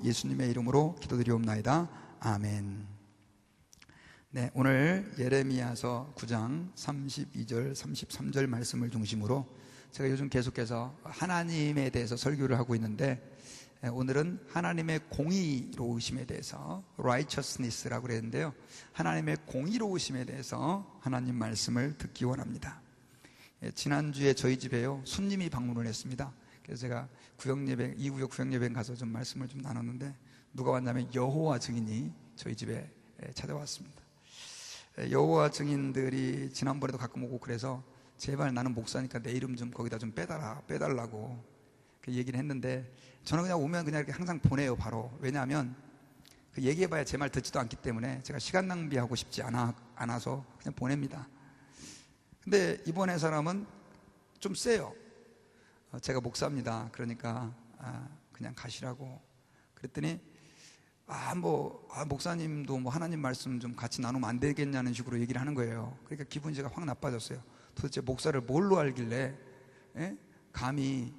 예수님의 이름으로 기도드리옵나이다. 아멘. 네, 오늘 예레미야서 9장 32절 33절 말씀을 중심으로 제가 요즘 계속해서 하나님에 대해서 설교를 하고 있는데, 오늘은 하나님의 공의로우심에 대해서 righteousness라고 그랬는데요, 하나님의 공의로우심에 대해서 하나님 말씀을 듣기 원합니다. 지난주에 저희 집에요 손님이 방문을 했습니다. 그래서 제가 구역예배, 2구역 구역예배 가서 좀 말씀을 좀 나눴는데, 누가 왔냐면 여호와 증인이 저희 집에 찾아왔습니다. 여호와 증인들이 지난번에도 가끔 오고 그래서 제발 나는 목사니까 내 이름 좀 거기다 좀 빼달라고 그 얘기를 했는데, 저는 그냥 오면 그냥 이렇게 항상 보내요, 바로. 왜냐하면 그 얘기해봐야 제 말 듣지도 않기 때문에 제가 시간 낭비하고 싶지 않아서 그냥 보냅니다. 근데 이번에 사람은 좀 세요. 제가 목사입니다. 그러니까 그냥 가시라고 그랬더니 목사님도 뭐 하나님 말씀 좀 같이 나누면 안 되겠냐는 식으로 얘기를 하는 거예요. 그러니까 기분이 제가 확 나빠졌어요. 도대체 목사를 뭘로 알길래 감히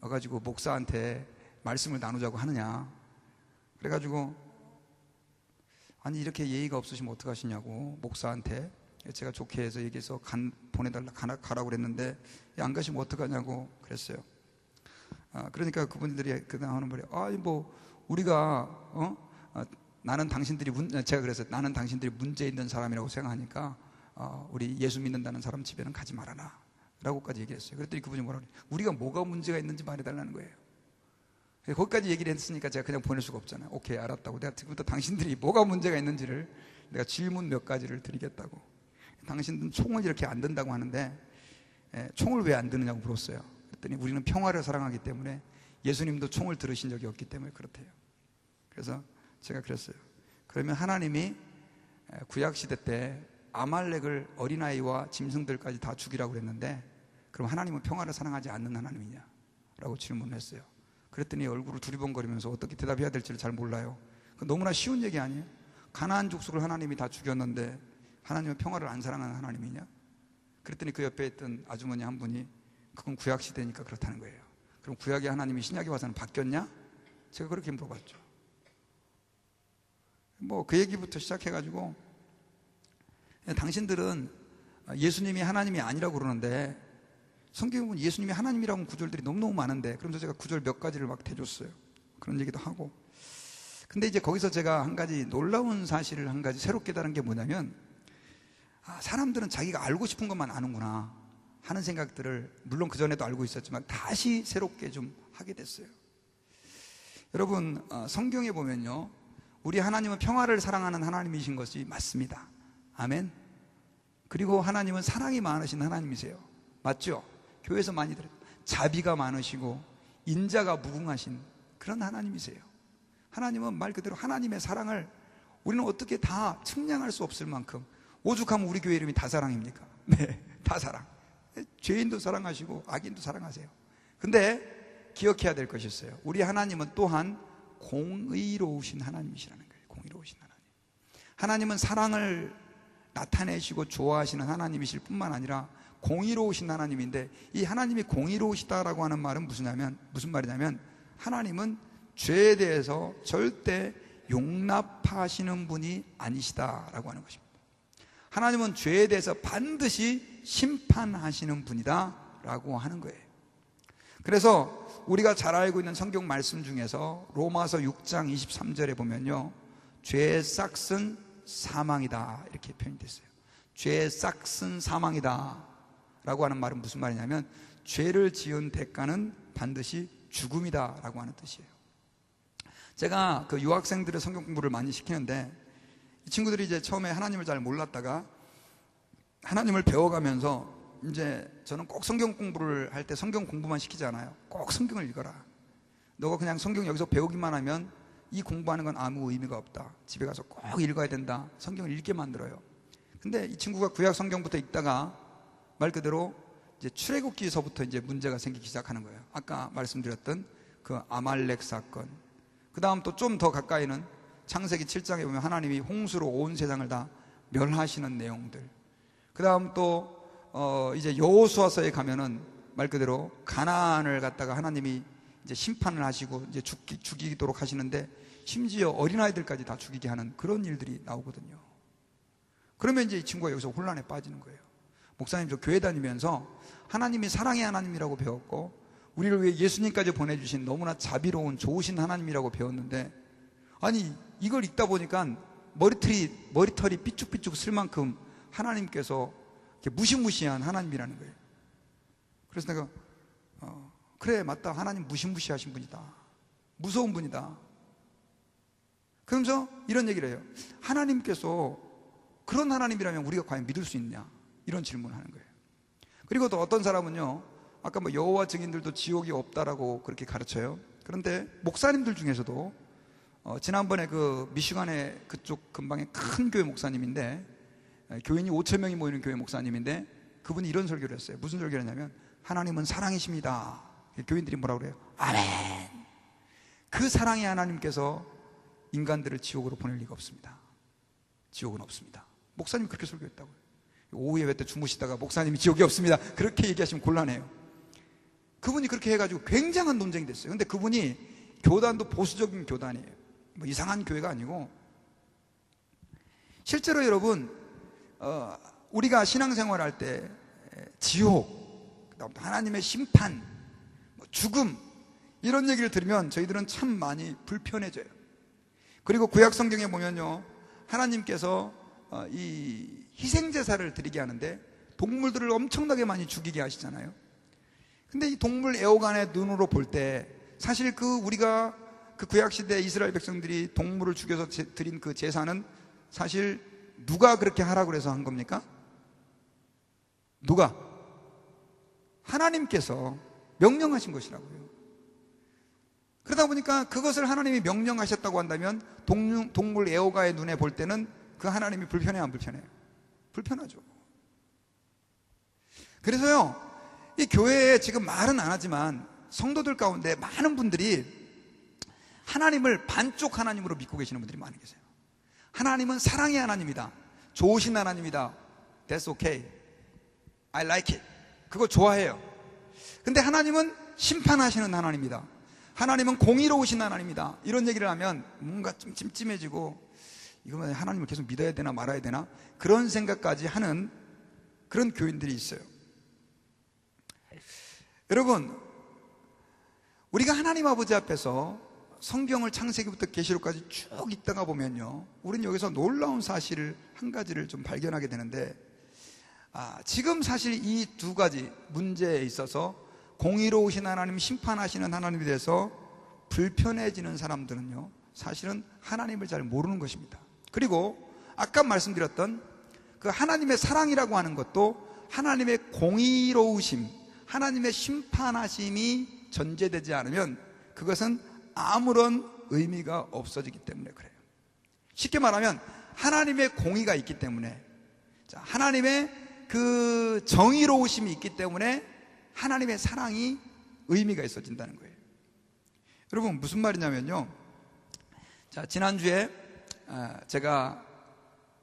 와가지고 목사한테 말씀을 나누자고 하느냐. 그래가지고 아니 이렇게 예의가 없으시면 어떡하시냐고 목사한테 제가 좋게 해서 얘기해서 가라고 그랬는데, 안 가시면 어떡하냐고 그랬어요. 그러니까 그분들이 그다음 하는 말이 우리가 나는 당신들이 제가 그래서 나는 당신들이 문제 있는 사람이라고 생각하니까 우리 예수 믿는다는 사람 집에는 가지 말아라 라고까지 얘기했어요. 그랬더니 그분이 뭐라고 그래요? 우리가 뭐가 문제가 있는지 말해달라는 거예요. 거기까지 얘기를 했으니까 제가 그냥 보낼 수가 없잖아요. 오케이, 알았다고. 내가 지금부터 당신들이 뭐가 문제가 있는지를 내가 질문 몇 가지를 드리겠다고. 당신들은 총을 이렇게 안 든다고 하는데 총을 왜 안 드느냐고 물었어요. 그랬더니 우리는 평화를 사랑하기 때문에, 예수님도 총을 들으신 적이 없기 때문에 그렇대요. 그래서 제가 그랬어요. 그러면 하나님이 구약시대 때 아말렉을 어린아이와 짐승들까지 다 죽이라고 그랬는데, 그럼 하나님은 평화를 사랑하지 않는 하나님이냐? 라고 질문을 했어요. 그랬더니 얼굴을 두리번거리면서 어떻게 대답해야 될지를 잘 몰라요. 너무나 쉬운 얘기 아니에요? 가나안 족속을 하나님이 다 죽였는데 하나님은 평화를 안 사랑하는 하나님이냐? 그랬더니 그 옆에 있던 아주머니 한 분이 그건 구약시대니까 그렇다는 거예요. 그럼 구약의 하나님이 신약에 와서는 바뀌었냐? 제가 그렇게 물어봤죠. 그 얘기부터 시작해가지고, 당신들은 예수님이 하나님이 아니라고 그러는데 성경에 보면 예수님이 하나님이라고 하는 구절들이 너무너무 많은데, 그러면서 제가 구절 몇 가지를 막 대줬어요. 그런 얘기도 하고. 근데 이제 거기서 제가 한 가지 놀라운 사실을 한 가지 새롭게 깨달은 게 뭐냐면, 사람들은 자기가 알고 싶은 것만 아는구나 하는 생각들을 물론 그전에도 알고 있었지만 다시 새롭게 좀 하게 됐어요. 여러분, 성경에 보면요, 우리 하나님은 평화를 사랑하는 하나님이신 것이 맞습니다. 아멘. 그리고 하나님은 사랑이 많으신 하나님이세요. 맞죠? 교회에서 많이 들어요. 자비가 많으시고 인자가 무궁하신 그런 하나님이세요. 하나님은 말 그대로 하나님의 사랑을 우리는 어떻게 다 측량할 수 없을 만큼, 오죽하면 우리 교회 이름이 다사랑입니까? 네, 다사랑. 죄인도 사랑하시고 악인도 사랑하세요. 근데 기억해야 될 것이 있어요. 우리 하나님은 또한 공의로우신 하나님이시라는 거예요. 공의로우신 하나님. 하나님은 사랑을 나타내시고 좋아하시는 하나님이실 뿐만 아니라 공의로우신 하나님인데, 이 하나님이 공의로우시다라고 하는 말은 무슨 말이냐면 하나님은 죄에 대해서 절대 용납하시는 분이 아니시다라고 하는 것입니다. 하나님은 죄에 대해서 반드시 심판하시는 분이다 라고 하는 거예요. 그래서 우리가 잘 알고 있는 성경 말씀 중에서 로마서 6장 23절에 보면요, 죄의 싹은 사망이다 이렇게 표현이 됐어요. 죄의 싹은 사망이다 라고 하는 말은 무슨 말이냐면, 죄를 지은 대가는 반드시 죽음이다 라고 하는 뜻이에요. 제가 그 유학생들의 성경 공부를 많이 시키는데, 이 친구들이 이제 처음에 하나님을 잘 몰랐다가 하나님을 배워가면서, 이제 저는 꼭 성경 공부를 할 때 성경 공부만 시키지 않아요. 꼭 성경을 읽어라. 너가 그냥 성경 여기서 배우기만 하면 이 공부하는 건 아무 의미가 없다. 집에 가서 꼭 읽어야 된다. 성경을 읽게 만들어요. 근데 이 친구가 구약 성경부터 읽다가 말 그대로 이제 출애굽기서부터 이제 문제가 생기기 시작하는 거예요. 아까 말씀드렸던 그 아말렉 사건, 그 다음 또 좀 더 가까이는 창세기 7장에 보면 하나님이 홍수로 온 세상을 다 멸하시는 내용들, 그 다음 또 이제 여호수아서에 가면은 말 그대로 가나안을 갖다가 하나님이 이제 심판을 하시고 이제 죽이도록 하시는데 심지어 어린아이들까지 다 죽이게 하는 그런 일들이 나오거든요. 그러면 이제 이 친구가 여기서 혼란에 빠지는 거예요. 목사님, 저 교회 다니면서 하나님이 사랑의 하나님이라고 배웠고 우리를 위해 예수님까지 보내주신 너무나 자비로운 좋으신 하나님이라고 배웠는데, 아니 이걸 읽다 보니까 머리털이 삐죽삐죽 쓸 만큼 하나님께서 이렇게 무시무시한 하나님이라는 거예요. 그래서 내가 그래, 맞다, 하나님 무시무시하신 분이다, 무서운 분이다. 그러면서 이런 얘기를 해요. 하나님께서 그런 하나님이라면 우리가 과연 믿을 수 있냐, 이런 질문을 하는 거예요. 그리고 또 어떤 사람은요, 아까 뭐 여호와 증인들도 지옥이 없다라고 그렇게 가르쳐요. 그런데 목사님들 중에서도 지난번에 그 미시간의 그쪽 근방의 큰 교회 목사님인데, 교인이 5천 명이 모이는 교회 목사님인데, 그분이 이런 설교를 했어요. 무슨 설교를 했냐면, 하나님은 사랑이십니다. 교인들이 뭐라고 그래요? 아멘. 그 사랑의 하나님께서 인간들을 지옥으로 보낼 리가 없습니다. 지옥은 없습니다. 목사님이 그렇게 설교했다고요. 오후에 왜 때 주무시다가 목사님이 지옥이 없습니다, 그렇게 얘기하시면 곤란해요. 그분이 그렇게 해가지고 굉장한 논쟁이 됐어요. 근데 그분이 교단도 보수적인 교단이에요. 뭐 이상한 교회가 아니고, 실제로 여러분 우리가 신앙생활 할 때 지옥, 그다음 하나님의 심판, 죽음, 이런 얘기를 들으면 저희들은 참 많이 불편해져요. 그리고 구약 성경에 보면요, 하나님께서 이 희생제사를 드리게 하는데 동물들을 엄청나게 많이 죽이게 하시잖아요. 근데 이 동물 애호간의 눈으로 볼 때 사실 우리가 그 구약시대 이스라엘 백성들이 동물을 죽여서 드린 그 제사는 사실 누가 그렇게 하라고 해서 한 겁니까? 누가? 하나님께서 명령하신 것이라고요. 그러다 보니까 그것을 하나님이 명령하셨다고 한다면 동물 애호가의 눈에 볼 때는 그 하나님이 불편해요, 안 불편해요? 불편하죠. 그래서요, 이 교회에 지금 말은 안 하지만 성도들 가운데 많은 분들이 하나님을 반쪽 하나님으로 믿고 계시는 분들이 많이 계세요. 하나님은 사랑의 하나님이다, 좋으신 하나님이다, That's okay, I like it, 그거 좋아해요. 근데 하나님은 심판하시는 하나님이다, 하나님은 공의로우신 하나님이다, 이런 얘기를 하면 뭔가 좀 찜찜해지고, 이거만 하나님을 계속 믿어야 되나 말아야 되나, 그런 생각까지 하는 그런 교인들이 있어요. 여러분, 우리가 하나님 아버지 앞에서 성경을 창세기부터 계시록까지 쭉 읽다가 보면요, 우리는 여기서 놀라운 사실을 한 가지를 좀 발견하게 되는데, 지금 사실 이 두 가지 문제에 있어서 공의로우신 하나님, 심판하시는 하나님에 대해서 불편해지는 사람들은요, 사실은 하나님을 잘 모르는 것입니다. 그리고 아까 말씀드렸던 그 하나님의 사랑이라고 하는 것도 하나님의 공의로우심, 하나님의 심판하심이 전제되지 않으면 그것은 아무런 의미가 없어지기 때문에 그래요. 쉽게 말하면 하나님의 공의가 있기 때문에, 하나님의 그 정의로우심이 있기 때문에 하나님의 사랑이 의미가 있어진다는 거예요. 여러분, 무슨 말이냐면요, 지난주에 제가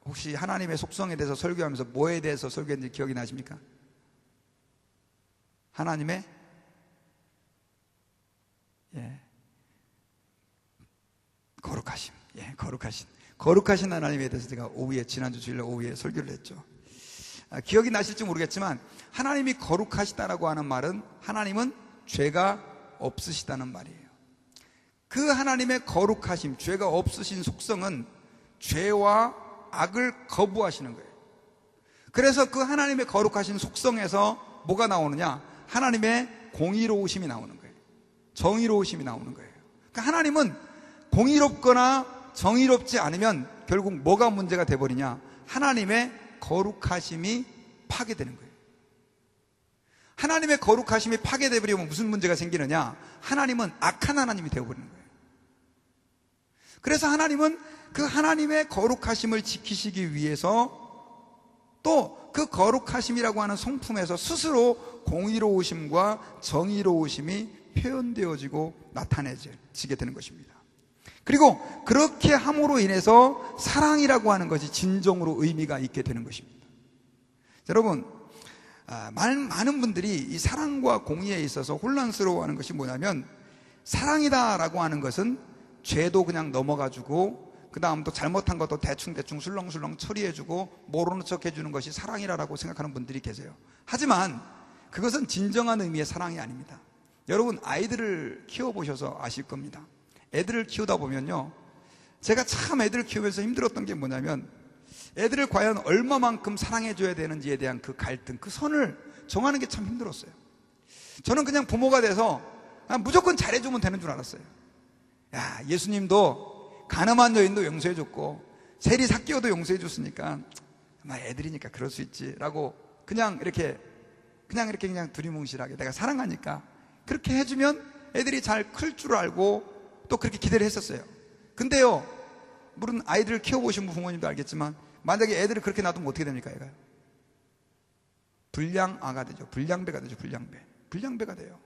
혹시 하나님의 속성에 대해서 설교하면서 뭐에 대해서 설교했는지 기억이 나십니까? 하나님의 거룩하심, 거룩하신 하나님에 대해서 제가 지난주 주일날 오후에 설교를 했죠. 기억이 나실지 모르겠지만, 하나님이 거룩하시다라고 하는 말은 하나님은 죄가 없으시다는 말이에요. 그 하나님의 거룩하심, 죄가 없으신 속성은 죄와 악을 거부하시는 거예요. 그래서 그 하나님의 거룩하신 속성에서 뭐가 나오느냐? 하나님의 공의로우심이 나오는 거예요. 정의로우심이 나오는 거예요. 그러니까 하나님은 공의롭거나 정의롭지 않으면 결국 뭐가 문제가 돼버리냐? 하나님의 거룩하심이 파괴되는 거예요. 하나님의 거룩하심이 파괴되버리면 무슨 문제가 생기느냐? 하나님은 악한 하나님이 되어버리는 거예요. 그래서 하나님은 그 하나님의 거룩하심을 지키시기 위해서 또 그 거룩하심이라고 하는 성품에서 스스로 공의로우심과 정의로우심이 표현되어지고 나타내지게 되는 것입니다. 그리고 그렇게 함으로 인해서 사랑이라고 하는 것이 진정으로 의미가 있게 되는 것입니다. 여러분, 많은 분들이 이 사랑과 공의에 있어서 혼란스러워하는 것이 뭐냐면, 사랑이다라고 하는 것은 죄도 그냥 넘어가주고 그 다음 또 잘못한 것도 대충대충 술렁술렁 처리해주고 모르는 척 해주는 것이 사랑이라고 생각하는 분들이 계세요. 하지만 그것은 진정한 의미의 사랑이 아닙니다. 여러분, 아이들을 키워보셔서 아실 겁니다. 애들을 키우다 보면요, 제가 참 애들을 키우면서 힘들었던 게 뭐냐면, 애들을 과연 얼마만큼 사랑해줘야 되는지에 대한 그 갈등, 그 선을 정하는 게 참 힘들었어요. 저는 그냥 부모가 돼서 무조건 잘해주면 되는 줄 알았어요. 야, 예수님도 가늠한 여인도 용서해줬고 세리 삭개오도 용서해줬으니까 애들이니까 그럴 수 있지라고 그냥 이렇게 두리뭉실하게 내가 사랑하니까 그렇게 해주면 애들이 잘 클 줄 알고 또 그렇게 기대를 했었어요. 근데요, 물론 아이들을 키워보신 부모님도 알겠지만 만약에 애들을 그렇게 놔두면 어떻게 됩니까? 얘가요, 불량아가 되죠. 불량배가 되죠. 불량배가 돼요.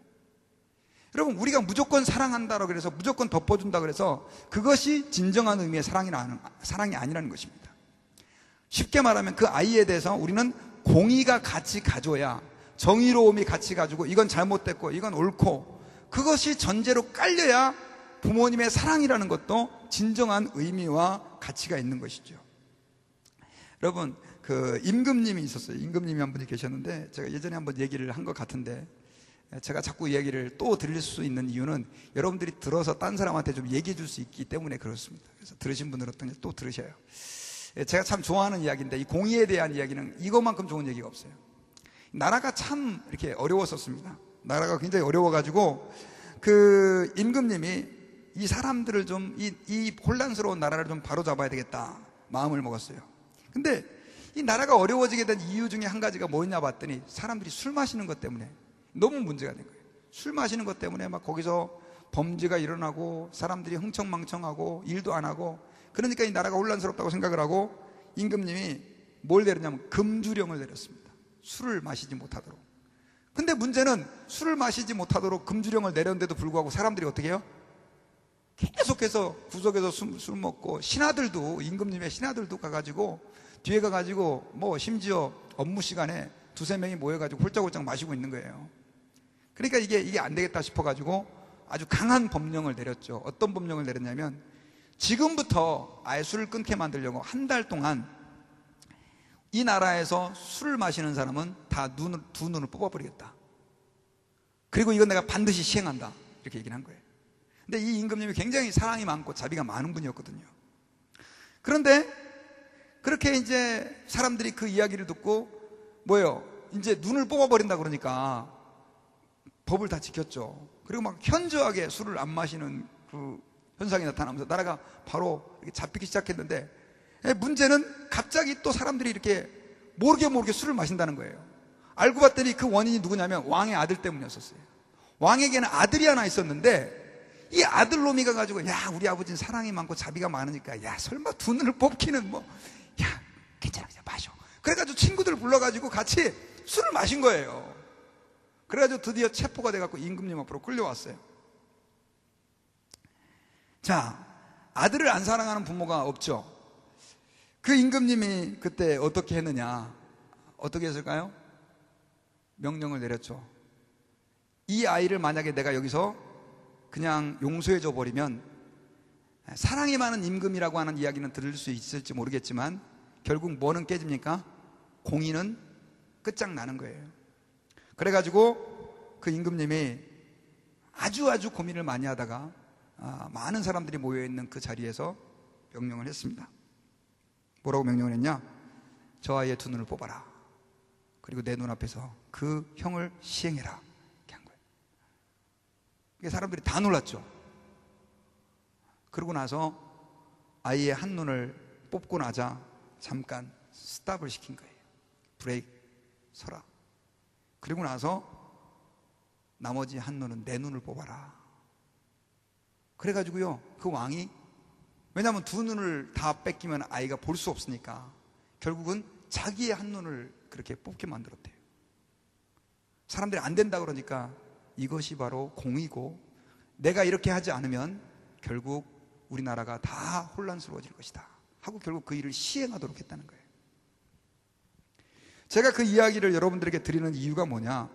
여러분, 우리가 무조건 사랑한다고 그래서 무조건 덮어준다 그래서 그것이 진정한 의미의 사랑이 아니라는 것입니다. 쉽게 말하면 그 아이에 대해서 우리는 공의가 같이 가져야, 정의로움이 같이 가지고 이건 잘못됐고 이건 옳고 그것이 전제로 깔려야 부모님의 사랑이라는 것도 진정한 의미와 가치가 있는 것이죠. 여러분, 그 임금님이 있었어요. 임금님이 한 분이 계셨는데 제가 예전에 한번 얘기를 한 것 같은데, 제가 자꾸 이야기를 또 들릴 수 있는 이유는 여러분들이 들어서 딴 사람한테 좀 얘기해 줄 수 있기 때문에 그렇습니다. 그래서 들으신 분들은 또 들으셔요. 제가 참 좋아하는 이야기인데, 이 공의에 대한 이야기는 이것만큼 좋은 얘기가 없어요. 나라가 참 이렇게 어려웠었습니다. 나라가 굉장히 어려워가지고 그 임금님이 이 사람들을 좀 이 혼란스러운 나라를 좀 바로잡아야 되겠다 마음을 먹었어요. 근데 이 나라가 어려워지게 된 이유 중에 한 가지가 뭐였냐 봤더니 사람들이 술 마시는 것 때문에 너무 문제가 된 거예요. 술 마시는 것 때문에 막 거기서 범죄가 일어나고 사람들이 흥청망청하고 일도 안 하고, 그러니까 이 나라가 혼란스럽다고 생각을 하고 임금님이 뭘 내렸냐면 금주령을 내렸습니다. 술을 마시지 못하도록. 근데 문제는 술을 마시지 못하도록 금주령을 내렸는데도 불구하고 사람들이 어떻게 해요? 계속해서 구석에서 술 먹고, 신하들도, 임금님의 신하들도 가가지고 뒤에 가가지고 뭐 심지어 업무 시간에 두세 명이 모여가지고 홀짝홀짝 마시고 있는 거예요. 그러니까 이게 안 되겠다 싶어가지고 아주 강한 법령을 내렸죠. 어떤 법령을 내렸냐면, 지금부터 아예 술을 끊게 만들려고 한 달 동안 이 나라에서 술을 마시는 사람은 다 두 눈을 뽑아버리겠다. 그리고 이건 내가 반드시 시행한다. 이렇게 얘기를 한 거예요. 근데 이 임금님이 굉장히 사랑이 많고 자비가 많은 분이었거든요. 그런데 그렇게 이제 사람들이 그 이야기를 듣고 뭐예요? 이제 눈을 뽑아버린다 그러니까 법을 다 지켰죠. 그리고 막 현저하게 술을 안 마시는 그 현상이 나타나면서 나라가 바로 이렇게 잡히기 시작했는데, 문제는 갑자기 또 사람들이 이렇게 모르게 술을 마신다는 거예요. 알고 봤더니 그 원인이 누구냐면 왕의 아들 때문이었었어요. 왕에게는 아들이 하나 있었는데 이 아들놈이 가가지고, 야, 우리 아버지는 사랑이 많고 자비가 많으니까 야, 설마 두 눈을 뽑기는 뭐, 야, 괜찮아, 그냥 마셔. 그래가지고 친구들 불러가지고 같이 술을 마신 거예요. 그래가지고 드디어 체포가 돼갖고 임금님 앞으로 끌려왔어요. 자, 아들을 안 사랑하는 부모가 없죠. 그 임금님이 그때 어떻게 했느냐? 어떻게 했을까요? 명령을 내렸죠. 이 아이를 만약에 내가 여기서 그냥 용서해줘 버리면, 사랑이 많은 임금이라고 하는 이야기는 들을 수 있을지 모르겠지만 결국 뭐는 깨집니까? 공의는 끝장나는 거예요. 그래가지고 그 임금님이 아주 고민을 많이 하다가 많은 사람들이 모여있는 그 자리에서 명령을 했습니다. 뭐라고 명령을 했냐? 저 아이의 두 눈을 뽑아라. 그리고 내 눈앞에서 그 형을 시행해라. 이렇게 한 거예요. 사람들이 다 놀랐죠. 그러고 나서 아이의 한 눈을 뽑고 나자 잠깐 스탑을 시킨 거예요. 브레이크, 서라. 그리고 나서 나머지 한 눈은 내 눈을 뽑아라. 그래가지고요, 그 왕이, 왜냐하면 두 눈을 다 뺏기면 아이가 볼 수 없으니까 결국은 자기의 한 눈을 그렇게 뽑게 만들었대요. 사람들이 안 된다 그러니까 이것이 바로 공의고, 내가 이렇게 하지 않으면 결국 우리나라가 다 혼란스러워질 것이다 하고 결국 그 일을 시행하도록 했다는 거예요. 제가 그 이야기를 여러분들에게 드리는 이유가 뭐냐?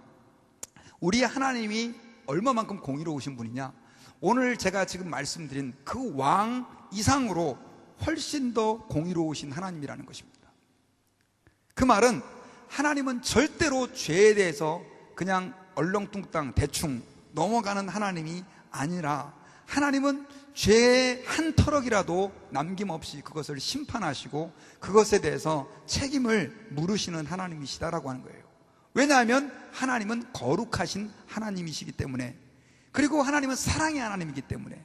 우리 하나님이 얼마만큼 공의로우신 분이냐? 오늘 제가 지금 말씀드린 그 왕 이상으로 훨씬 더 공의로우신 하나님이라는 것입니다. 그 말은 하나님은 절대로 죄에 대해서 그냥 얼렁뚱땅 대충 넘어가는 하나님이 아니라 하나님은 죄의 한 터럭이라도 남김없이 그것을 심판하시고 그것에 대해서 책임을 물으시는 하나님이시다라고 하는 거예요. 왜냐하면 하나님은 거룩하신 하나님이시기 때문에, 그리고 하나님은 사랑의 하나님이기 때문에,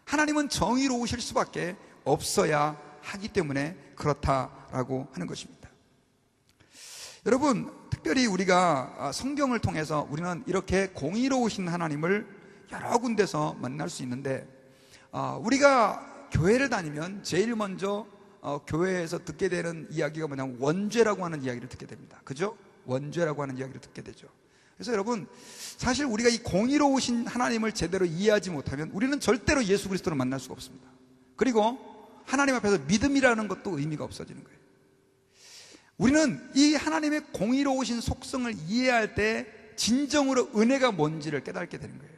하나님은 정의로우실 수밖에 없어야 하기 때문에 그렇다라고 하는 것입니다. 여러분, 특별히 우리가 성경을 통해서 우리는 이렇게 공의로우신 하나님을 여러 군데서 만날 수 있는데, 우리가 교회를 다니면 제일 먼저 교회에서 듣게 되는 이야기가 뭐냐면 원죄라고 하는 이야기를 듣게 됩니다. 그죠? 원죄라고 하는 이야기를 듣게 되죠. 그래서 여러분, 사실 우리가 이 공의로우신 하나님을 제대로 이해하지 못하면 우리는 절대로 예수 그리스도를 만날 수가 없습니다. 그리고 하나님 앞에서 믿음이라는 것도 의미가 없어지는 거예요. 우리는 이 하나님의 공의로우신 속성을 이해할 때 진정으로 은혜가 뭔지를 깨닫게 되는 거예요.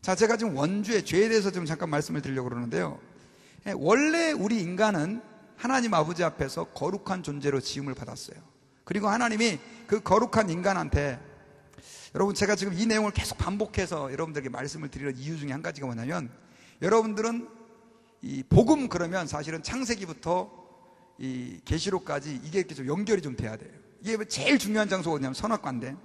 자, 제가 지금 원죄, 죄에 대해서 좀 잠깐 말씀을 드리려고 그러는데요. 원래 우리 인간은 하나님 아버지 앞에서 거룩한 존재로 지음을 받았어요. 그리고 하나님이 그 거룩한 인간한테, 여러분, 제가 지금 이 내용을 계속 반복해서 여러분들에게 말씀을 드리는 이유 중에 한 가지가 뭐냐면, 여러분들은 이 복음 그러면 사실은 창세기부터 이 계시록까지 이게 이렇게 좀 연결이 좀 돼야 돼요. 이게 제일 중요한 장소가 어디냐면 선악과인데,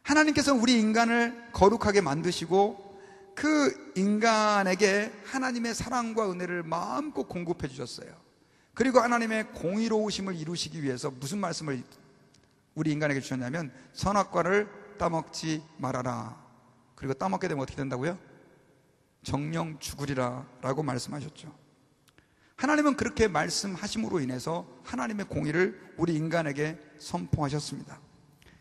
하나님께서 우리 인간을 거룩하게 만드시고 그 인간에게 하나님의 사랑과 은혜를 마음껏 공급해 주셨어요. 그리고 하나님의 공의로우심을 이루시기 위해서 무슨 말씀을 우리 인간에게 주셨냐면, 선악과를 따먹지 말아라. 그리고 따먹게 되면 어떻게 된다고요? 정령 죽으리라 라고 말씀하셨죠. 하나님은 그렇게 말씀하심으로 인해서 하나님의 공의를 우리 인간에게 선포하셨습니다.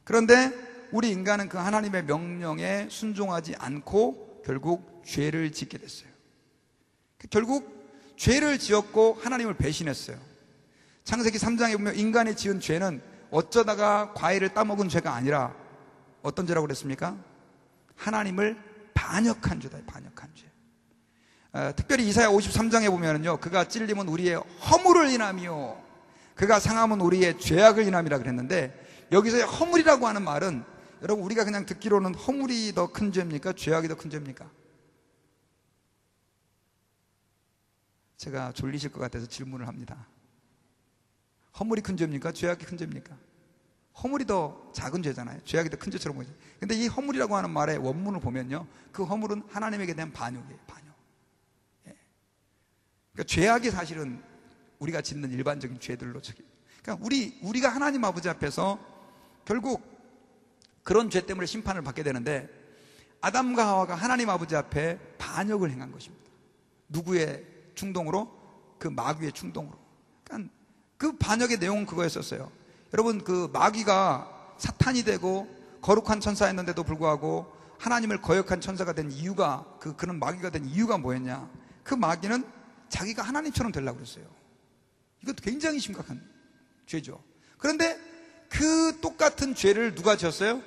그런데 우리 인간은 그 하나님의 명령에 순종하지 않고 결국 죄를 짓게 됐어요. 결국 죄를 지었고 하나님을 배신했어요. 창세기 3장에 보면 인간이 지은 죄는 어쩌다가 과일을 따먹은 죄가 아니라 어떤 죄라고 그랬습니까? 하나님을 반역한 죄다. 반역한 죄. 특별히 이사야 53장에 보면은요, 그가 찔림은 우리의 허물을 인함이요 그가 상함은 우리의 죄악을 인함이라 그랬는데, 여기서의 허물이라고 하는 말은 여러분, 우리가 그냥 듣기로는 허물이 더 큰 죄입니까? 죄악이 더 큰 죄입니까? 제가 졸리실 것 같아서 질문을 합니다. 허물이 큰 죄입니까? 죄악이 큰 죄입니까? 허물이 더 작은 죄잖아요. 죄악이 더 큰 죄처럼 보이죠. 근데 이 허물이라고 하는 말의 원문을 보면요, 그 허물은 하나님에게 대한 반역이에요. 반역. 예. 그러니까 죄악이 사실은 우리가 짓는 일반적인 죄들로, 그러니까 우리가 하나님 아버지 앞에서 결국 그런 죄 때문에 심판을 받게 되는데, 아담과 하와가 하나님 아버지 앞에 반역을 행한 것입니다. 누구의 충동으로? 그 마귀의 충동으로. 그러니까 그 반역의 내용은 그거였었어요. 여러분, 그 마귀가 사탄이 되고 거룩한 천사였는데도 불구하고 하나님을 거역한 천사가 된 이유가, 그런 마귀가 된 이유가 뭐였냐? 그 마귀는 자기가 하나님처럼 되려고 그랬어요. 이것도 굉장히 심각한 죄죠. 그런데 그 똑같은 죄를 누가 지었어요?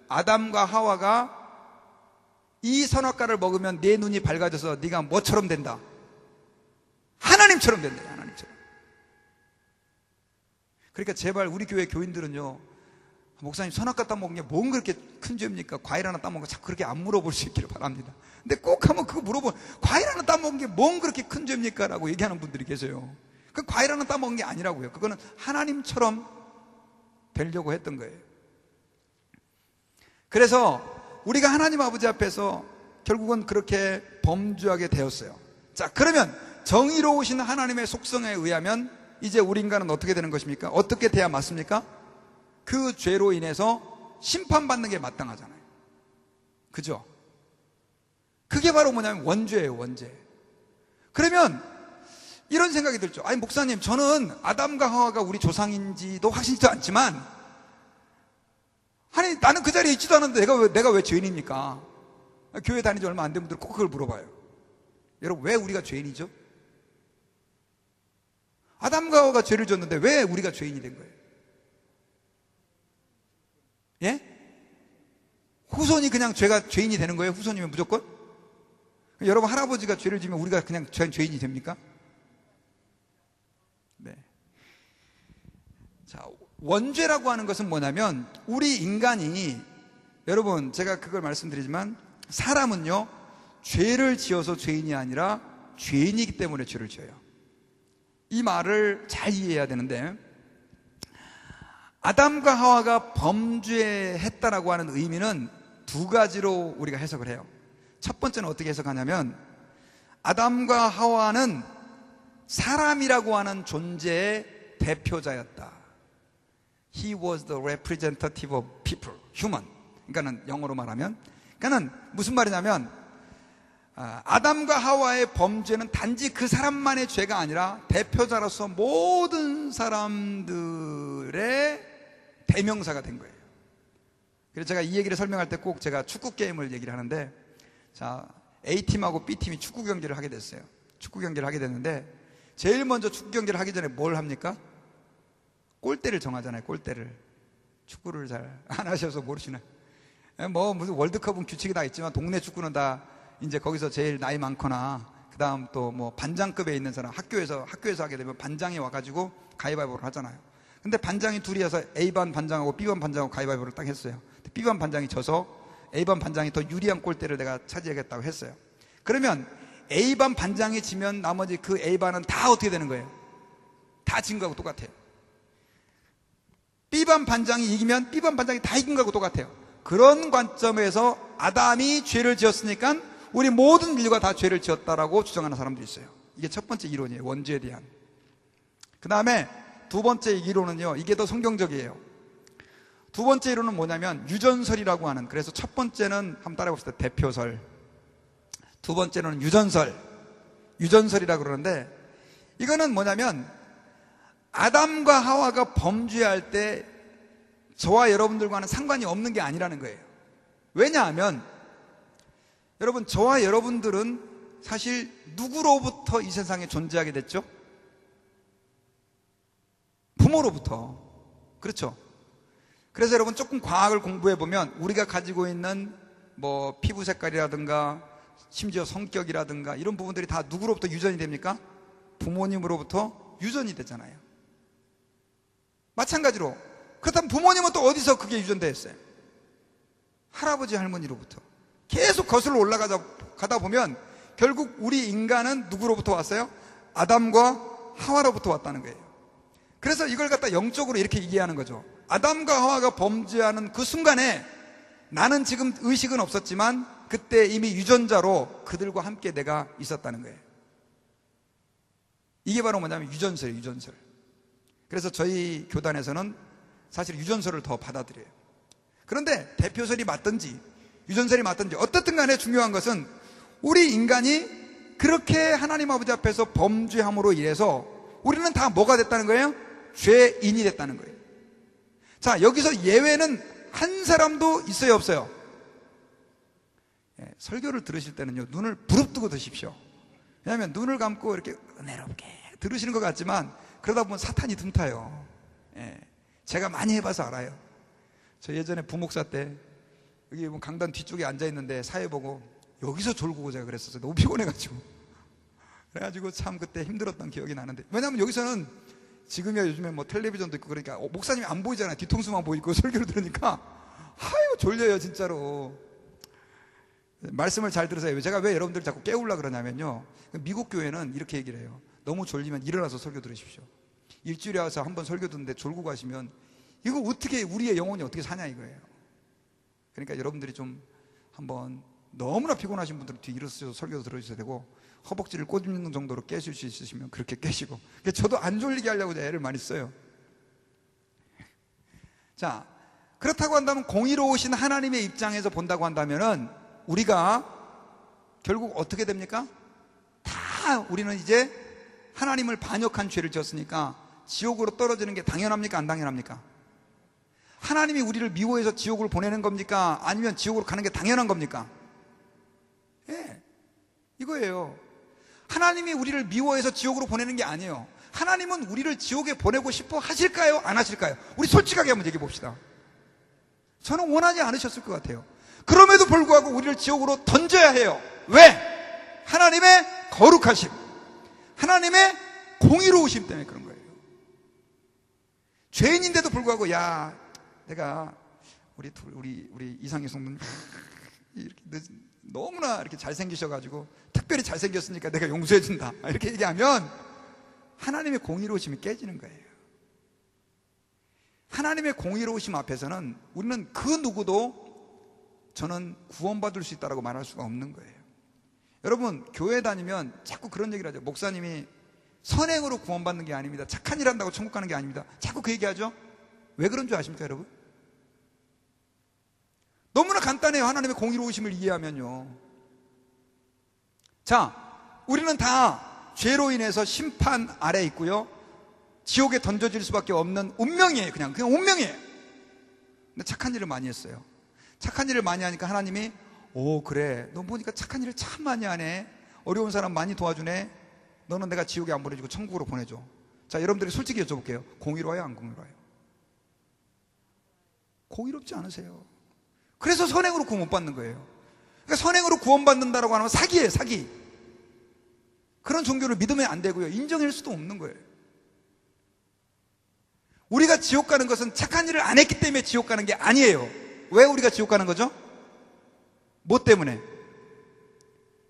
아담과 하와가 이 선악과를 먹으면 내 눈이 밝아져서 네가 뭐처럼 된다? 하나님처럼 된다. 하나님처럼. 그러니까 제발 우리 교회 교인들은요, 목사님 선악과 따먹은 게 뭔 그렇게 큰 죄입니까? 과일 하나 따먹은 거 자꾸 그렇게 안 물어볼 수 있기를 바랍니다. 근데 꼭 한번 그거 물어보면, 과일 하나 따먹은 게 뭔 그렇게 큰 죄입니까? 라고 얘기하는 분들이 계세요. 그 과일 하나 따먹은 게 아니라고요. 그거는 하나님처럼 되려고 했던 거예요. 그래서 우리가 하나님 아버지 앞에서 결국은 그렇게 범죄하게 되었어요. 자, 그러면 정의로우신 하나님의 속성에 의하면 이제 우리 인간은 어떻게 되는 것입니까? 어떻게 돼야 맞습니까? 그 죄로 인해서 심판받는 게 마땅하잖아요. 그죠? 그게 바로 뭐냐면 원죄예요. 원죄. 그러면 이런 생각이 들죠. 아니, 목사님, 저는 아담과 하와가 우리 조상인지도 확실히도 않지만, 아니, 나는 그 자리에 있지도 않은데 내가 왜 죄인입니까? 교회 다니지 얼마 안 된 분들은 꼭 그걸 물어봐요. 여러분, 왜 우리가 죄인이죠? 아담과 하와가 죄를 졌는데 왜 우리가 죄인이 된 거예요? 예? 후손이 그냥 죄인이 되는 거예요? 후손이면 무조건? 여러분, 할아버지가 죄를 지면 우리가 그냥 죄인이 됩니까? 네. 자, 원죄라고 하는 것은 뭐냐면, 우리 인간이, 여러분, 제가 그걸 말씀드리지만, 사람은요, 죄를 지어서 죄인이 아니라 죄인이기 때문에 죄를 지어요. 이 말을 잘 이해해야 되는데, 아담과 하와가 범죄했다라고 하는 의미는 두 가지로 우리가 해석을 해요. 첫 번째는 어떻게 해석하냐면, 아담과 하와는 사람이라고 하는 존재의 대표자였다. He was the representative of people, human. 그러니까는 영어로 말하면, 그러니까는 무슨 말이냐면, 아담과 하와의 범죄는 단지 그 사람만의 죄가 아니라 대표자로서 모든 사람들의 대명사가 된 거예요. 그래서 제가 이 얘기를 설명할 때 꼭 제가 축구 게임을 얘기를 하는데, 자, A팀하고 B팀이 축구 경기를 하게 됐어요. 축구 경기를 하게 됐는데, 제일 먼저 축구 경기를 하기 전에 뭘 합니까? 골대를 정하잖아요. 골대를. 축구를 잘 안 하셔서 모르시나요? 뭐 무슨 월드컵은 규칙이 다 있지만 동네 축구는 다 이제 거기서 제일 나이 많거나, 그 다음 또 뭐 반장급에 있는 사람, 학교에서 하게 되면 반장이 와가지고 가위바위보를 하잖아요. 근데 반장이 둘이어서 A반 반장하고 B반 반장하고 가위바위보를 딱 했어요. B반 반장이 져서 A반 반장이 더 유리한 골대를 내가 차지하겠다고 했어요. 그러면 A반 반장이 지면 나머지 그 A반은 다 어떻게 되는 거예요? 다 진 거하고 똑같아요. B반 반장이 이기면 B반 반장이 다 이긴 거하고 똑같아요. 그런 관점에서 아담이 죄를 지었으니까 우리 모든 인류가 다 죄를 지었다라고 주장하는 사람들이 있어요. 이게 첫 번째 이론이에요. 원죄에 대한. 그 다음에 두 번째 이론은요, 이게 더 성경적이에요. 두 번째 이론은 뭐냐면 유전설이라고 하는, 그래서 첫 번째는 한번 따라해 봅시다. 대표설. 두 번째는 유전설이라고 그러는데, 이거는 뭐냐면 아담과 하와가 범죄할 때 저와 여러분들과는 상관이 없는 게 아니라는 거예요. 왜냐하면 여러분, 저와 여러분들은 사실 누구로부터 이 세상에 존재하게 됐죠? 부모로부터. 그렇죠? 그래서 여러분, 조금 과학을 공부해 보면 우리가 가지고 있는 뭐 피부 색깔이라든가 심지어 성격이라든가 이런 부분들이 다 누구로부터 유전이 됩니까? 부모님으로부터 유전이 되잖아요. 마찬가지로, 그렇다면 부모님은 또 어디서 그게 유전되었어요? 할아버지 할머니로부터. 계속 거슬러 올라가다 보면 결국 우리 인간은 누구로부터 왔어요? 아담과 하와로부터 왔다는 거예요. 그래서 이걸 갖다 영적으로 이렇게 이해하는 거죠. 아담과 하와가 범죄하는 그 순간에 나는 지금 의식은 없었지만 그때 이미 유전자로 그들과 함께 내가 있었다는 거예요. 이게 바로 뭐냐면 유전설이에요. 유전설. 그래서 저희 교단에서는 사실 유전설을 더 받아들여요. 그런데 대표설이 맞든지 유전설이 맞든지 어떻든 간에 중요한 것은 우리 인간이 그렇게 하나님 아버지 앞에서 범죄함으로 인해서 우리는 다 뭐가 됐다는 거예요? 죄인이 됐다는 거예요. 자, 여기서 예외는 한 사람도 있어요, 없어요? 설교를 들으실 때는요, 눈을 부릅뜨고 드십시오. 왜냐하면 눈을 감고 이렇게 은혜롭게 들으시는 것 같지만 그러다 보면 사탄이 틈타요. 제가 많이 해봐서 알아요. 저 예전에 부목사 때 여기 강단 뒤쪽에 앉아있는데 사회 보고 여기서 졸고 제가 그랬었어요. 너무 피곤해가지고. 그래가지고 참 그때 힘들었던 기억이 나는데, 왜냐하면 여기서는 지금이야 요즘에 뭐 텔레비전도 있고 그러니까 목사님이 안 보이잖아요. 뒤통수만 보이고 설교를 들으니까 아유 졸려요 진짜로. 말씀을 잘 들으세요. 제가 왜 여러분들 자꾸 깨우려고 그러냐면요, 미국 교회는 이렇게 얘기를 해요. 너무 졸리면 일어나서 설교 들으십시오. 일주일에 와서 한번 설교 듣는데 졸고 가시면 이거 어떻게 우리의 영혼이 어떻게 사냐 이거예요. 그러니까 여러분들이 좀 한번 너무나 피곤하신 분들은 뒤에 일어서서 설교도 들어주셔야 되고, 허벅지를 꼬집는 정도로 깨실 수 있으시면 그렇게 깨시고. 저도 안 졸리게 하려고 애를 많이 써요. 자, 그렇다고 한다면 공의로우신 하나님의 입장에서 본다고 한다면은 우리가 결국 어떻게 됩니까? 다 우리는 이제 하나님을 반역한 죄를 지었으니까 지옥으로 떨어지는 게 당연합니까? 안 당연합니까? 하나님이 우리를 미워해서 지옥을 보내는 겁니까? 아니면 지옥으로 가는 게 당연한 겁니까? 예, 이거예요. 하나님이 우리를 미워해서 지옥으로 보내는 게 아니에요. 하나님은 우리를 지옥에 보내고 싶어 하실까요? 안 하실까요? 우리 솔직하게 한번 얘기해 봅시다. 저는 원하지 않으셨을 것 같아요. 그럼에도 불구하고 우리를 지옥으로 던져야 해요. 왜? 하나님의 거룩하심, 하나님의 공의로우심 때문에 그런 거예요. 죄인인데도 불구하고, 야, 내가 우리 이상희 성도님 이렇게 너무나 이렇게 잘생기셔가지고 특별히 잘생겼으니까 내가 용서해준다, 이렇게 얘기하면 하나님의 공의로우심이 깨지는 거예요. 하나님의 공의로우심 앞에서는 우리는 그 누구도 저는 구원받을 수 있다고 말할 수가 없는 거예요. 여러분, 교회 다니면 자꾸 그런 얘기를 하죠. 목사님이 선행으로 구원받는 게 아닙니다, 착한 일 한다고 천국 가는 게 아닙니다, 자꾸 그 얘기하죠. 왜 그런 줄 아십니까, 여러분? 너무나 간단해요. 하나님의 공의로우심을 이해하면요. 자, 우리는 다 죄로 인해서 심판 아래에 있고요, 지옥에 던져질 수밖에 없는 운명이에요. 그냥 운명이에요. 근데 착한 일을 많이 했어요. 착한 일을 많이 하니까 하나님이, 오, 그래, 너 보니까 착한 일을 참 많이 하네, 어려운 사람 많이 도와주네, 너는 내가 지옥에 안 보내주고 천국으로 보내줘. 자, 여러분들이 솔직히 여쭤볼게요. 공의로워요, 안 공의로워요? 공의롭지 않으세요. 그래서 선행으로 구원 못 받는 거예요. 그러니까 선행으로 구원받는다라고 하면 사기예요, 사기. 그런 종교를 믿으면 안 되고요, 인정할 수도 없는 거예요. 우리가 지옥 가는 것은 착한 일을 안 했기 때문에 지옥 가는 게 아니에요. 왜 우리가 지옥 가는 거죠? 뭐 때문에?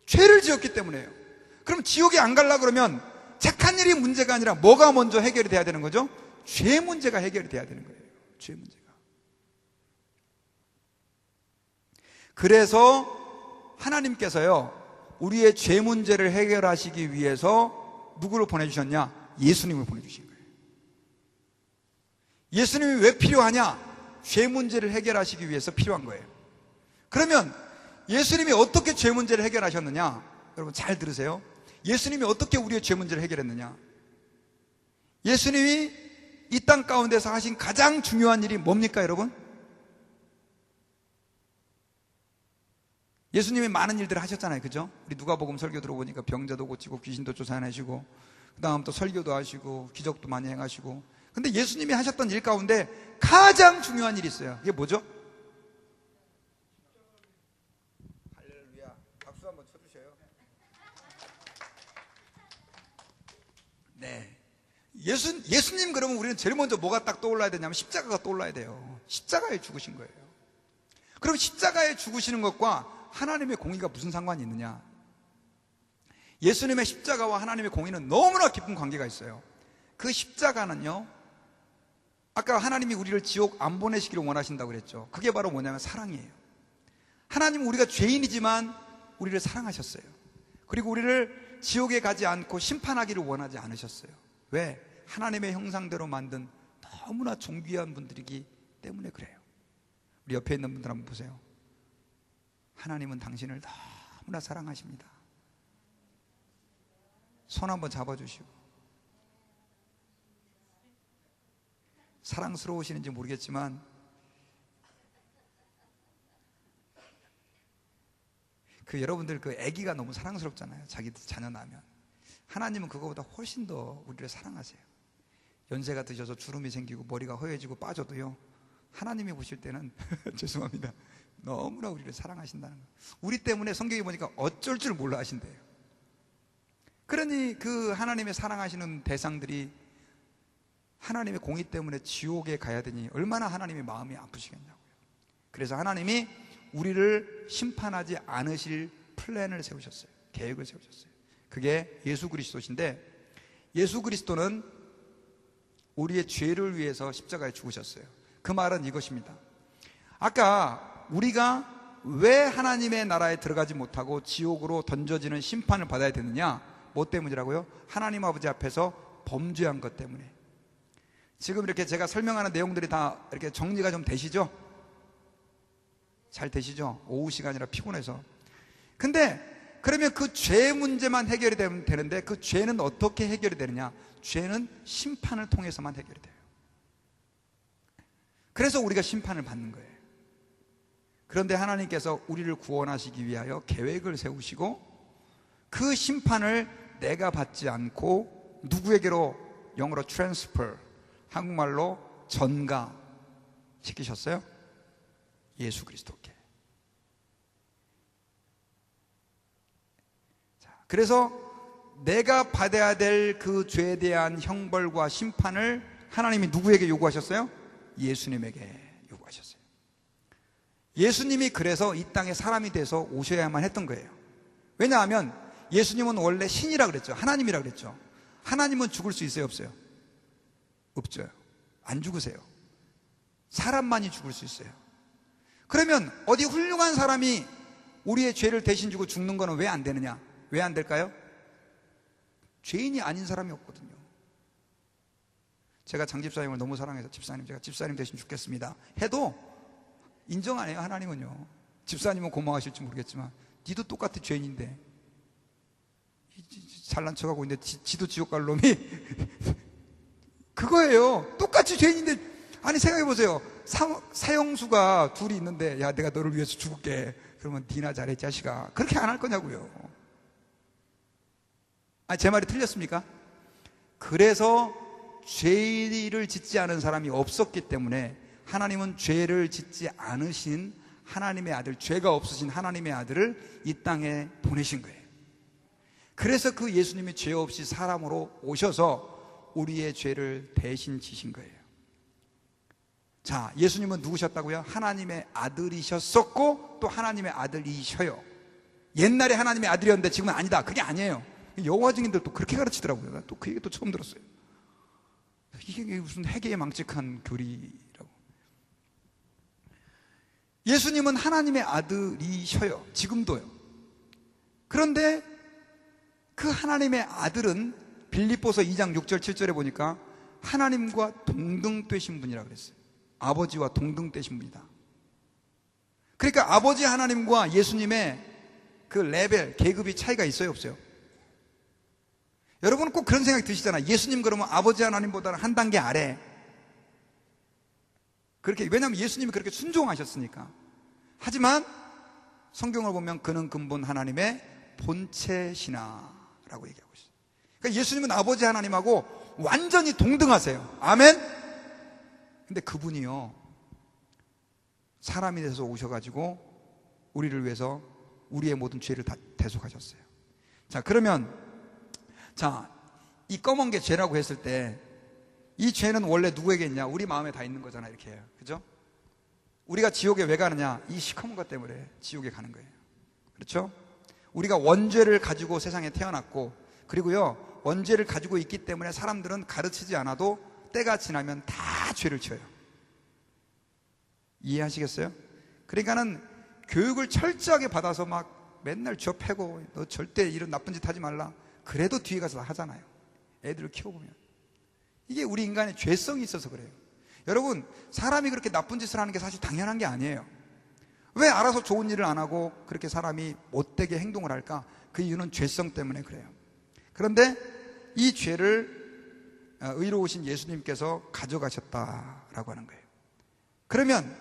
죄를 지었기 때문에요. 그럼 지옥에 안 가려고 그러면 착한 일이 문제가 아니라 뭐가 먼저 해결이 돼야 되는 거죠? 죄 문제가 해결이 돼야 되는 거예요. 죄 문제가. 그래서 하나님께서요, 우리의 죄 문제를 해결하시기 위해서 누구를 보내주셨냐? 예수님을 보내주신 거예요. 예수님이 왜 필요하냐? 죄 문제를 해결하시기 위해서 필요한 거예요. 그러면 예수님이 어떻게 죄 문제를 해결하셨느냐? 여러분 잘 들으세요. 예수님이 어떻게 우리의 죄 문제를 해결했느냐? 예수님이 이 땅 가운데서 하신 가장 중요한 일이 뭡니까, 여러분? 예수님이 많은 일들을 하셨잖아요, 그죠? 우리 누가복음 설교 들어보니까 병자도 고치고 귀신도 쫓아내시고, 그 다음 또 설교도 하시고 기적도 많이 행하시고. 근데 예수님이 하셨던 일 가운데 가장 중요한 일이 있어요. 그게 뭐죠? 할렐루야. 박수 한번 쳐주셔요. 네. 예수님 그러면 우리는 제일 먼저 뭐가 딱 떠올라야 되냐면 십자가가 떠올라야 돼요. 십자가에 죽으신 거예요. 그럼 십자가에 죽으시는 것과 하나님의 공의가 무슨 상관이 있느냐? 예수님의 십자가와 하나님의 공의는 너무나 깊은 관계가 있어요. 그 십자가는요, 아까 하나님이 우리를 지옥 안 보내시기를 원하신다고 그랬죠. 그게 바로 뭐냐면 사랑이에요. 하나님은 우리가 죄인이지만 우리를 사랑하셨어요. 그리고 우리를 지옥에 가지 않고 심판하기를 원하지 않으셨어요. 왜? 하나님의 형상대로 만든 너무나 존귀한 분들이기 때문에 그래요. 우리 옆에 있는 분들 한번 보세요. 하나님은 당신을 너무나 사랑하십니다. 손 한번 잡아주시고. 사랑스러우시는지 모르겠지만 여러분들 아기가 너무 사랑스럽잖아요. 자기 자녀 낳으면. 하나님은 그거보다 훨씬 더 우리를 사랑하세요. 연세가 드셔서 주름이 생기고 머리가 허해지고 빠져도요, 하나님이 보실 때는 죄송합니다, 너무나 우리를 사랑하신다는 거예요. 우리 때문에 성경에 보니까 어쩔 줄 몰라 하신대요. 그러니 그 하나님의 사랑하시는 대상들이 하나님의 공의 때문에 지옥에 가야 되니 얼마나 하나님의 마음이 아프시겠냐고요. 그래서 하나님이 우리를 심판하지 않으실 플랜을 세우셨어요. 계획을 세우셨어요. 그게 예수 그리스도신데, 예수 그리스도는 우리의 죄를 위해서 십자가에 죽으셨어요. 그 말은 이것입니다. 아까 우리가 왜 하나님의 나라에 들어가지 못하고 지옥으로 던져지는 심판을 받아야 되느냐? 뭐 때문이라고요? 하나님 아버지 앞에서 범죄한 것 때문에. 지금 이렇게 제가 설명하는 내용들이 다 이렇게 정리가 좀 되시죠? 잘 되시죠? 오후 시간이라 피곤해서. 근데 그러면 그 죄 문제만 해결이 되는데 그 죄는 어떻게 해결이 되느냐? 죄는 심판을 통해서만 해결이 돼요. 그래서 우리가 심판을 받는 거예요. 그런데 하나님께서 우리를 구원하시기 위하여 계획을 세우시고 그 심판을 내가 받지 않고 누구에게로, 영어로 transfer, 한국말로 전가 시키셨어요? 예수 그리스도께. 자, 그래서 내가 받아야 될 그 죄에 대한 형벌과 심판을 하나님이 누구에게 요구하셨어요? 예수님에게 요구하셨어요. 예수님이 그래서 이 땅에 사람이 돼서 오셔야만 했던 거예요. 왜냐하면 예수님은 원래 신이라 그랬죠. 하나님이라 그랬죠. 하나님은 죽을 수 있어요, 없어요? 없죠. 안 죽으세요. 사람만이 죽을 수 있어요. 그러면 어디 훌륭한 사람이 우리의 죄를 대신 지고 죽는 거는 왜 안 되느냐? 왜 안 될까요? 죄인이 아닌 사람이 없거든요. 제가 장 집사님을 너무 사랑해서 제가 집사님 대신 죽겠습니다 해도 인정 안 해요. 하나님은요. 집사님은 고마워하실지 모르겠지만 니도 똑같은 죄인인데 잘난 척하고 있는데 지도 지옥 갈 놈이 그거예요. 똑같이 죄인인데. 아니 생각해보세요. 사형수가 둘이 있는데 야 내가 너를 위해서 죽을게. 그러면 니나 잘해 자식아. 그렇게 안 할 거냐고요. 아니 제 말이 틀렸습니까? 그래서 죄를 짓지 않은 사람이 없었기 때문에 하나님은 죄를 짓지 않으신 하나님의 아들, 죄가 없으신 하나님의 아들을 이 땅에 보내신 거예요. 그래서 그 예수님이 죄 없이 사람으로 오셔서 우리의 죄를 대신 지신 거예요. 자, 예수님은 누구셨다고요? 하나님의 아들이셨었고 또 하나님의 아들이셔요. 옛날에 하나님의 아들이었는데 지금은 아니다. 그게 아니에요. 여호와 증인들 또 그렇게 가르치더라고요. 또 그 얘기 또 처음 들었어요. 이게 무슨 회개에 망측한 교리라고. 예수님은 하나님의 아들이셔요. 지금도요. 그런데 그 하나님의 아들은 빌립보서 2장 6절 7절에 보니까 하나님과 동등되신 분이라고 그랬어요. 아버지와 동등되신 분이다. 그러니까 아버지 하나님과 예수님의 그 레벨, 계급이 차이가 있어요, 없어요? 여러분은 꼭 그런 생각이 드시잖아요. 예수님 그러면 아버지 하나님보다는 한 단계 아래. 그렇게, 왜냐하면 예수님이 그렇게 순종하셨으니까. 하지만 성경을 보면 그는 근본 하나님의 본체시나라고 얘기하고 있어요. 그러니까 예수님은 아버지 하나님하고 완전히 동등하세요. 아멘? 근데 그분이요, 사람이 돼서 오셔가지고 우리를 위해서 우리의 모든 죄를 다 대속하셨어요. 자, 그러면 이 검은 게 죄라고 했을 때 이 죄는 원래 누구에게 있냐? 우리 마음에 다 있는 거잖아요. 이렇게 해요. 그죠? 우리가 지옥에 왜 가느냐? 이 시커먼 것 때문에 지옥에 가는 거예요. 그렇죠? 우리가 원죄를 가지고 세상에 태어났고, 그리고요, 원죄를 가지고 있기 때문에 사람들은 가르치지 않아도 때가 지나면 다 죄를 지어요. 이해하시겠어요? 그러니까는 교육을 철저하게 받아서 막 맨날 쥐어 패고 너 절대 이런 나쁜 짓 하지 말라. 그래도 뒤에 가서 다 하잖아요. 애들을 키워보면. 이게 우리 인간의 죄성이 있어서 그래요. 여러분, 사람이 그렇게 나쁜 짓을 하는 게 사실 당연한 게 아니에요. 왜 알아서 좋은 일을 안 하고 그렇게 사람이 못되게 행동을 할까? 그 이유는 죄성 때문에 그래요. 그런데 이 죄를 의로우신 예수님께서 가져가셨다라고 하는 거예요. 그러면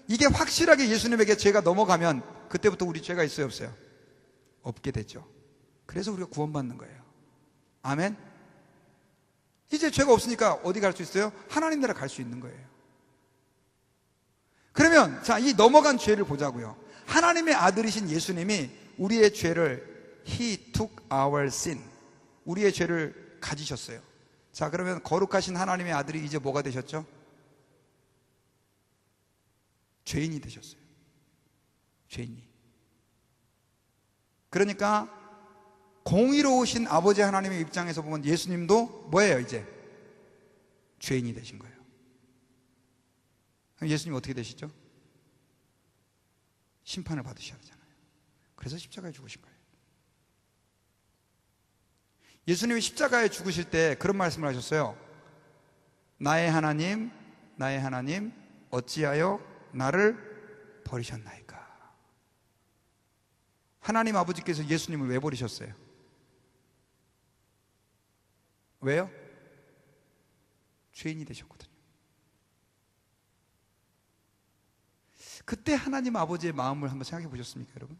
이게 확실하게 예수님에게 죄가 넘어가면 그때부터 우리 죄가 있어요, 없어요? 없게 되죠. 그래서 우리가 구원받는 거예요. 아멘? 이제 죄가 없으니까 어디 갈 수 있어요? 하나님 나라 갈 수 있는 거예요. 그러면 이 넘어간 죄를 보자고요. 하나님의 아들이신 예수님이 우리의 죄를 He took our sin, 우리의 죄를 가지셨어요. 자, 그러면 거룩하신 하나님의 아들이 이제 뭐가 되셨죠? 죄인이 되셨어요. 죄인이. 그러니까 공의로우신 아버지 하나님의 입장에서 보면 예수님도 뭐예요? 이제 죄인이 되신 거예요. 그럼 예수님 어떻게 되시죠? 심판을 받으셔야 하잖아요. 그래서 십자가에 죽으신 거예요. 예수님이 십자가에 죽으실 때 그런 말씀을 하셨어요. 나의 하나님, 나의 하나님, 어찌하여 나를 버리셨나이까? 하나님 아버지께서 예수님을 왜 버리셨어요? 왜요? 죄인이 되셨거든요. 그때 하나님 아버지의 마음을 한번 생각해 보셨습니까, 여러분?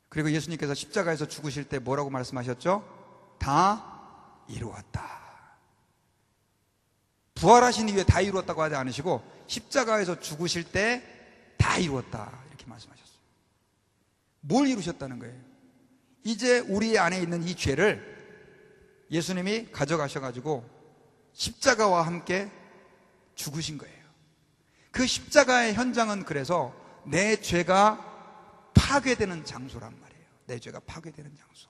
그리고 예수님께서 십자가에서 죽으실 때 뭐라고 말씀하셨죠? 다 이루었다. 부활하신 이후에 다 이루었다고 하지 않으시고 십자가에서 죽으실 때 다 이루었다 이렇게 말씀하셨어요. 뭘 이루셨다는 거예요? 이제 우리 안에 있는 이 죄를 예수님이 가져가셔가지고 십자가와 함께 죽으신 거예요. 그 십자가의 현장은 그래서 내 죄가 파괴되는 장소란 말이에요. 내 죄가 파괴되는 장소.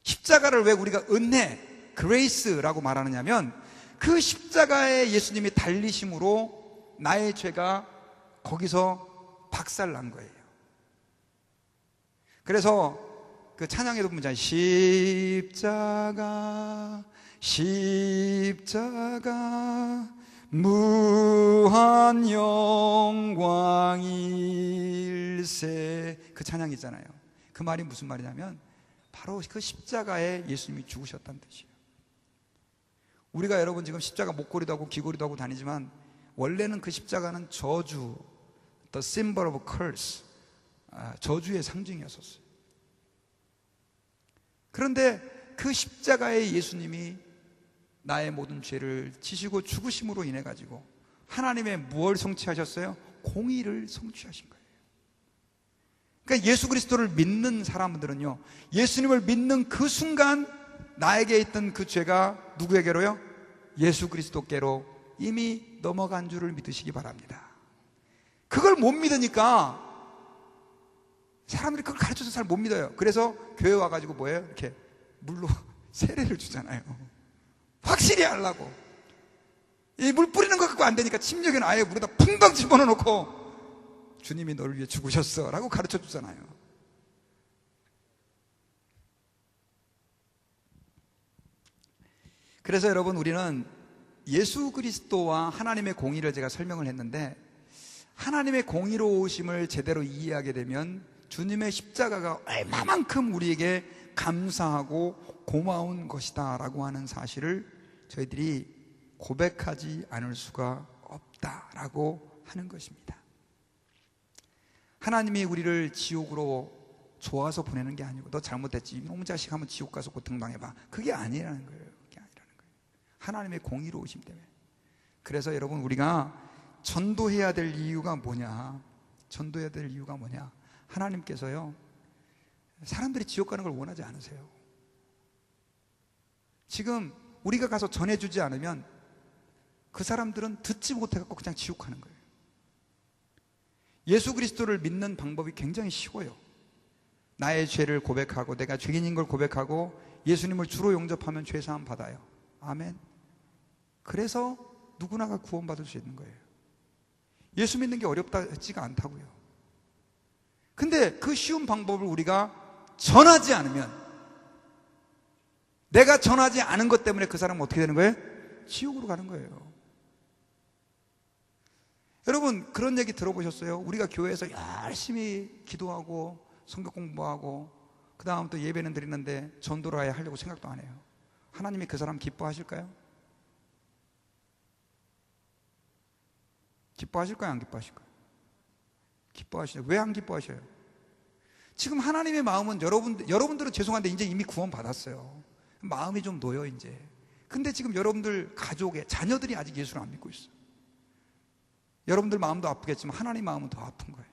십자가를 왜 우리가 은혜, 그레이스라고 말하느냐면 그 십자가에 예수님이 달리심으로 나의 죄가 거기서 박살난 거예요. 그래서 그 찬양에도 보면 십자가 십자가 무한 영광일세, 그 찬양이 있잖아요. 그 말이 무슨 말이냐면 바로 그 십자가에 예수님이 죽으셨다는 뜻이에요. 우리가 여러분 지금 십자가 목걸이도 하고 귀걸이도 하고 다니지만 원래는 그 십자가는 저주, the symbol of curse, 저주의 상징이었었어요. 그런데 그 십자가에 예수님이 나의 모든 죄를 지시고 죽으심으로 인해 가지고 하나님의 무엇을 성취하셨어요? 공의를 성취하신 거예요. 그러니까 예수 그리스도를 믿는 사람들은요, 예수님을 믿는 그 순간 나에게 있던 그 죄가 누구에게로요? 예수 그리스도께로 이미 넘어간 줄을 믿으시기 바랍니다. 그걸 못 믿으니까 사람들이 그걸 가르쳐서 잘 못 믿어요. 그래서 교회 와가지고 뭐예요? 이렇게 물로 세례를 주잖아요. 확실히 하려고. 이 물 뿌리는 거 갖고 안 되니까 침략에는 아예 물에다 풍덩 집어넣고 주님이 너를 위해 죽으셨어 라고 가르쳐 주잖아요. 그래서 여러분, 우리는 예수 그리스도와 하나님의 공의를 제가 설명을 했는데, 하나님의 공의로우심을 제대로 이해하게 되면 주님의 십자가가 얼마만큼 우리에게 감사하고 고마운 것이다 라고 하는 사실을 저희들이 고백하지 않을 수가 없다라고 하는 것입니다. 하나님이 우리를 지옥으로 좋아서 보내는 게 아니고 너 잘못했지 이놈 자식 한번 지옥 가서 고통당해봐, 그게 아니라는 거예요. 그게 아니라는 거예요. 하나님의 공의로우심 때문에. 그래서 여러분, 우리가 전도해야 될 이유가 뭐냐? 전도해야 될 이유가 뭐냐? 하나님께서요, 사람들이 지옥 가는 걸 원하지 않으세요. 지금 우리가 가서 전해주지 않으면 그 사람들은 듣지 못해갖고 그냥 지옥 가는 거예요. 예수 그리스도를 믿는 방법이 굉장히 쉬워요. 나의 죄를 고백하고 내가 죄인인 걸 고백하고 예수님을 주로 영접하면 죄사함 받아요. 아멘. 그래서 누구나가 구원받을 수 있는 거예요. 예수 믿는 게 어렵지가 않다고요. 근데 그 쉬운 방법을 우리가 전하지 않으면, 내가 전하지 않은 것 때문에 그 사람은 어떻게 되는 거예요? 지옥으로 가는 거예요. 여러분, 그런 얘기 들어보셨어요? 우리가 교회에서 열심히 기도하고 성경 공부하고 그 다음 또 예배는 드리는데 전도를 아예 하려고 생각도 안 해요. 하나님이 그 사람 기뻐하실까요? 기뻐하실까요? 안 기뻐하실까요? 기뻐하시죠. 왜 안 기뻐하셔요? 지금 하나님의 마음은 여러분들은 죄송한데 이제 이미 구원 받았어요. 마음이 좀 놓여 이제. 근데 지금 여러분들 가족의 자녀들이 아직 예수를 안 믿고 있어요. 여러분들 마음도 아프겠지만 하나님 마음은 더 아픈 거예요.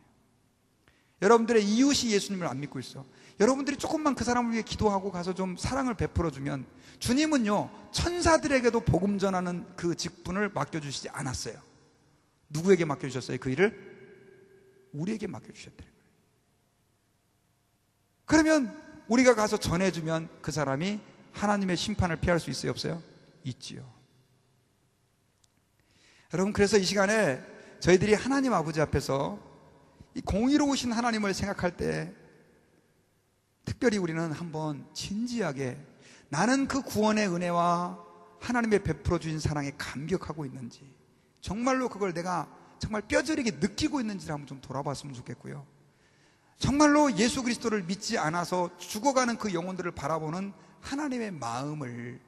여러분들의 이웃이 예수님을 안 믿고 있어. 여러분들이 조금만 그 사람을 위해 기도하고 가서 좀 사랑을 베풀어주면, 주님은요 천사들에게도 복음 전하는 그 직분을 맡겨주시지 않았어요. 누구에게 맡겨주셨어요? 그 일을? 우리에게 맡겨주셨다는 거예요. 그러면 우리가 가서 전해주면 그 사람이 하나님의 심판을 피할 수 있어요? 없어요? 있지요. 여러분, 그래서 이 시간에 저희들이 하나님 아버지 앞에서 이 공의로우신 하나님을 생각할 때 특별히 우리는 한번 진지하게 나는 그 구원의 은혜와 하나님의 베풀어 주신 사랑에 감격하고 있는지, 정말로 그걸 내가 정말 뼈저리게 느끼고 있는지를 한번 좀 돌아봤으면 좋겠고요. 정말로 예수 그리스도를 믿지 않아서 죽어가는 그 영혼들을 바라보는 하나님의 마음을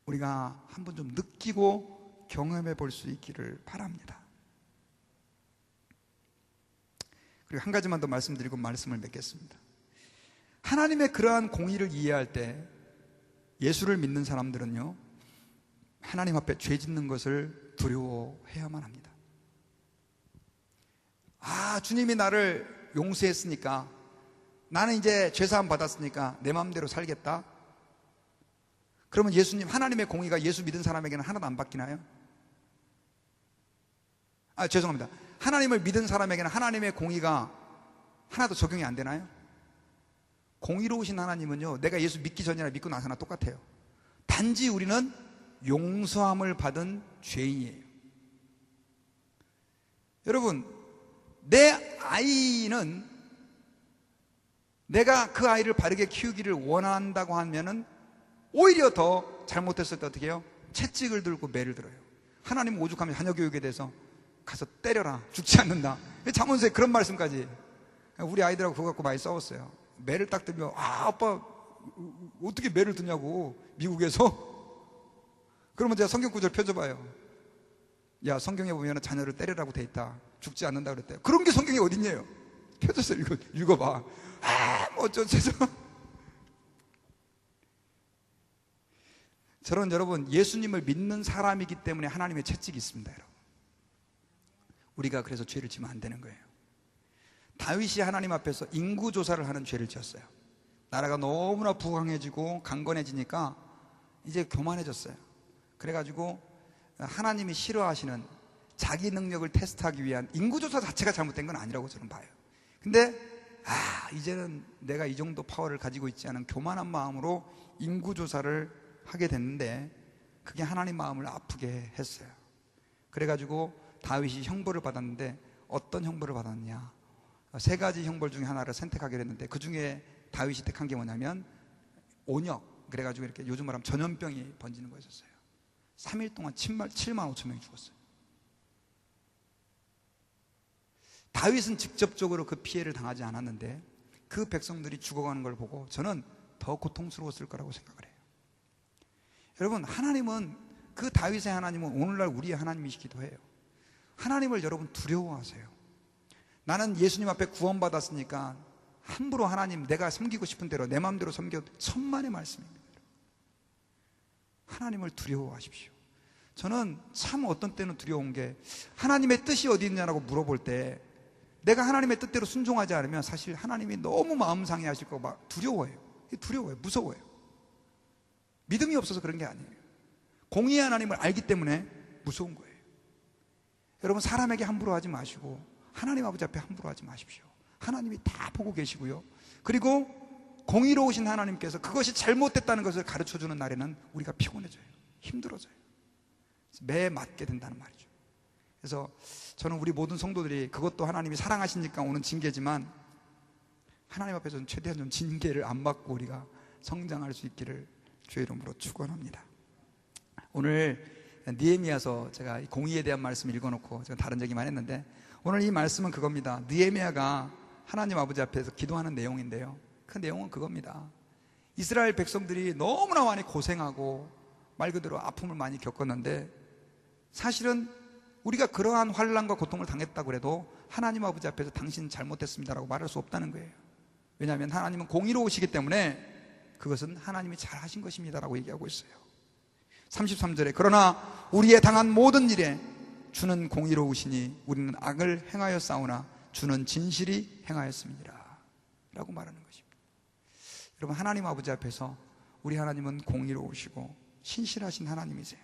우리가 한번 좀 느끼고 경험해 볼 수 있기를 바랍니다. 그리고 한 가지만 더 말씀드리고 말씀을 맺겠습니다. 하나님의 그러한 공의를 이해할 때 예수를 믿는 사람들은요, 하나님 앞에 죄 짓는 것을 두려워해야만 합니다. 주님이 나를 용서했으니까, 나는 이제 죄사함 받았으니까 내 마음대로 살겠다. 그러면 하나님의 공의가 예수 믿은 사람에게는 하나도 안 바뀌나요? 죄송합니다. 하나님을 믿은 사람에게는 하나님의 공의가 하나도 적용이 안 되나요? 공의로우신 하나님은요, 내가 예수 믿기 전이나 믿고 나서나 똑같아요. 단지 우리는 용서함을 받은 죄인이에요. 여러분, 내 아이는 내가 그 아이를 바르게 키우기를 원한다고 하면은 오히려 더 잘못했을 때 어떻게 해요? 채찍을 들고 매를 들어요. 하나님은 오죽하면 자녀 교육에 대해서 가서 때려라, 죽지 않는다. 잠언서에 그런 말씀까지. 우리 아이들하고 그거 갖고 많이 싸웠어요. 매를 딱 들면 아빠 어떻게 매를 드냐고, 미국에서. 그러면 제가 성경 구절 펴줘봐요. 야, 성경에 보면 자녀를 때리라고 돼 있다, 죽지 않는다 그랬대요. 그런 게 성경에 어딨냐요? 펴줘서 읽어봐. 뭐 어쩌죠. 저는 여러분, 예수님을 믿는 사람이기 때문에 하나님의 채찍이 있습니다. 여러분, 우리가 그래서 죄를 지면 안 되는 거예요. 다윗이 하나님 앞에서 인구조사를 하는 죄를 지었어요. 나라가 너무나 부강해지고 강건해지니까 이제 교만해졌어요. 그래가지고 하나님이 싫어하시는 자기 능력을 테스트하기 위한 인구조사 자체가 잘못된 건 아니라고 저는 봐요. 근데 이제는 내가 이 정도 파워를 가지고 있지 않은 교만한 마음으로 인구조사를 하게 됐는데, 그게 하나님 마음을 아프게 했어요. 그래가지고 다윗이 형벌을 받았는데, 어떤 형벌을 받았냐, 3가지 형벌 중에 하나를 선택하기로 했는데, 그 중에 다윗이 택한 게 뭐냐면 온역, 그래가지고 이렇게 요즘 말하면 전염병이 번지는 거였어요. 3일 동안 7만 5천 명이 죽었어요. 다윗은 직접적으로 그 피해를 당하지 않았는데 그 백성들이 죽어가는 걸 보고 저는 더 고통스러웠을 거라고 생각을 해요. 여러분, 하나님은, 그 다윗의 하나님은 오늘날 우리의 하나님이시기도 해요. 하나님을 여러분 두려워하세요. 나는 예수님 앞에 구원받았으니까 함부로 하나님 내가 섬기고 싶은 대로 내 마음대로 섬겨도 천만의 말씀입니다. 하나님을 두려워하십시오. 저는 참 어떤 때는 두려운 게, 하나님의 뜻이 어디 있냐라고 물어볼 때 내가 하나님의 뜻대로 순종하지 않으면 사실 하나님이 너무 마음 상해하실 거고 막 두려워해요. 무서워요. 믿음이 없어서 그런 게 아니에요. 공의의 하나님을 알기 때문에 무서운 거예요. 여러분, 사람에게 함부로 하지 마시고 하나님 아버지 앞에 함부로 하지 마십시오. 하나님이 다 보고 계시고요. 그리고 공의로우신 하나님께서 그것이 잘못됐다는 것을 가르쳐주는 날에는 우리가 피곤해져요. 힘들어져요. 매에 맞게 된다는 말이죠. 그래서 저는 우리 모든 성도들이, 그것도 하나님이 사랑하시니까 오는 징계지만, 하나님 앞에서는 최대한 좀 징계를 안 받고 우리가 성장할 수 있기를 주의 이름으로 축원합니다. 오늘 느헤미야서 제가 공의에 대한 말씀을 읽어놓고 제가 다른 얘기만 했는데, 오늘 이 말씀은 그겁니다. 느헤미야가 하나님 아버지 앞에서 기도하는 내용인데요, 그 내용은 그겁니다. 이스라엘 백성들이 너무나 많이 고생하고 말 그대로 아픔을 많이 겪었는데, 사실은 우리가 그러한 환난과 고통을 당했다고 해도 하나님 아버지 앞에서 당신 잘못했습니다라고 말할 수 없다는 거예요. 왜냐하면 하나님은 공의로우시기 때문에 그것은 하나님이 잘하신 것입니다라고 얘기하고 있어요. 33절에 그러나 우리의 당한 모든 일에 주는 공의로우시니 우리는 악을 행하여 싸우나 주는 진실이 행하였습니다 라고 말하는 것입니다. 여러분, 하나님 아버지 앞에서 우리 하나님은 공의로우시고 신실하신 하나님이세요.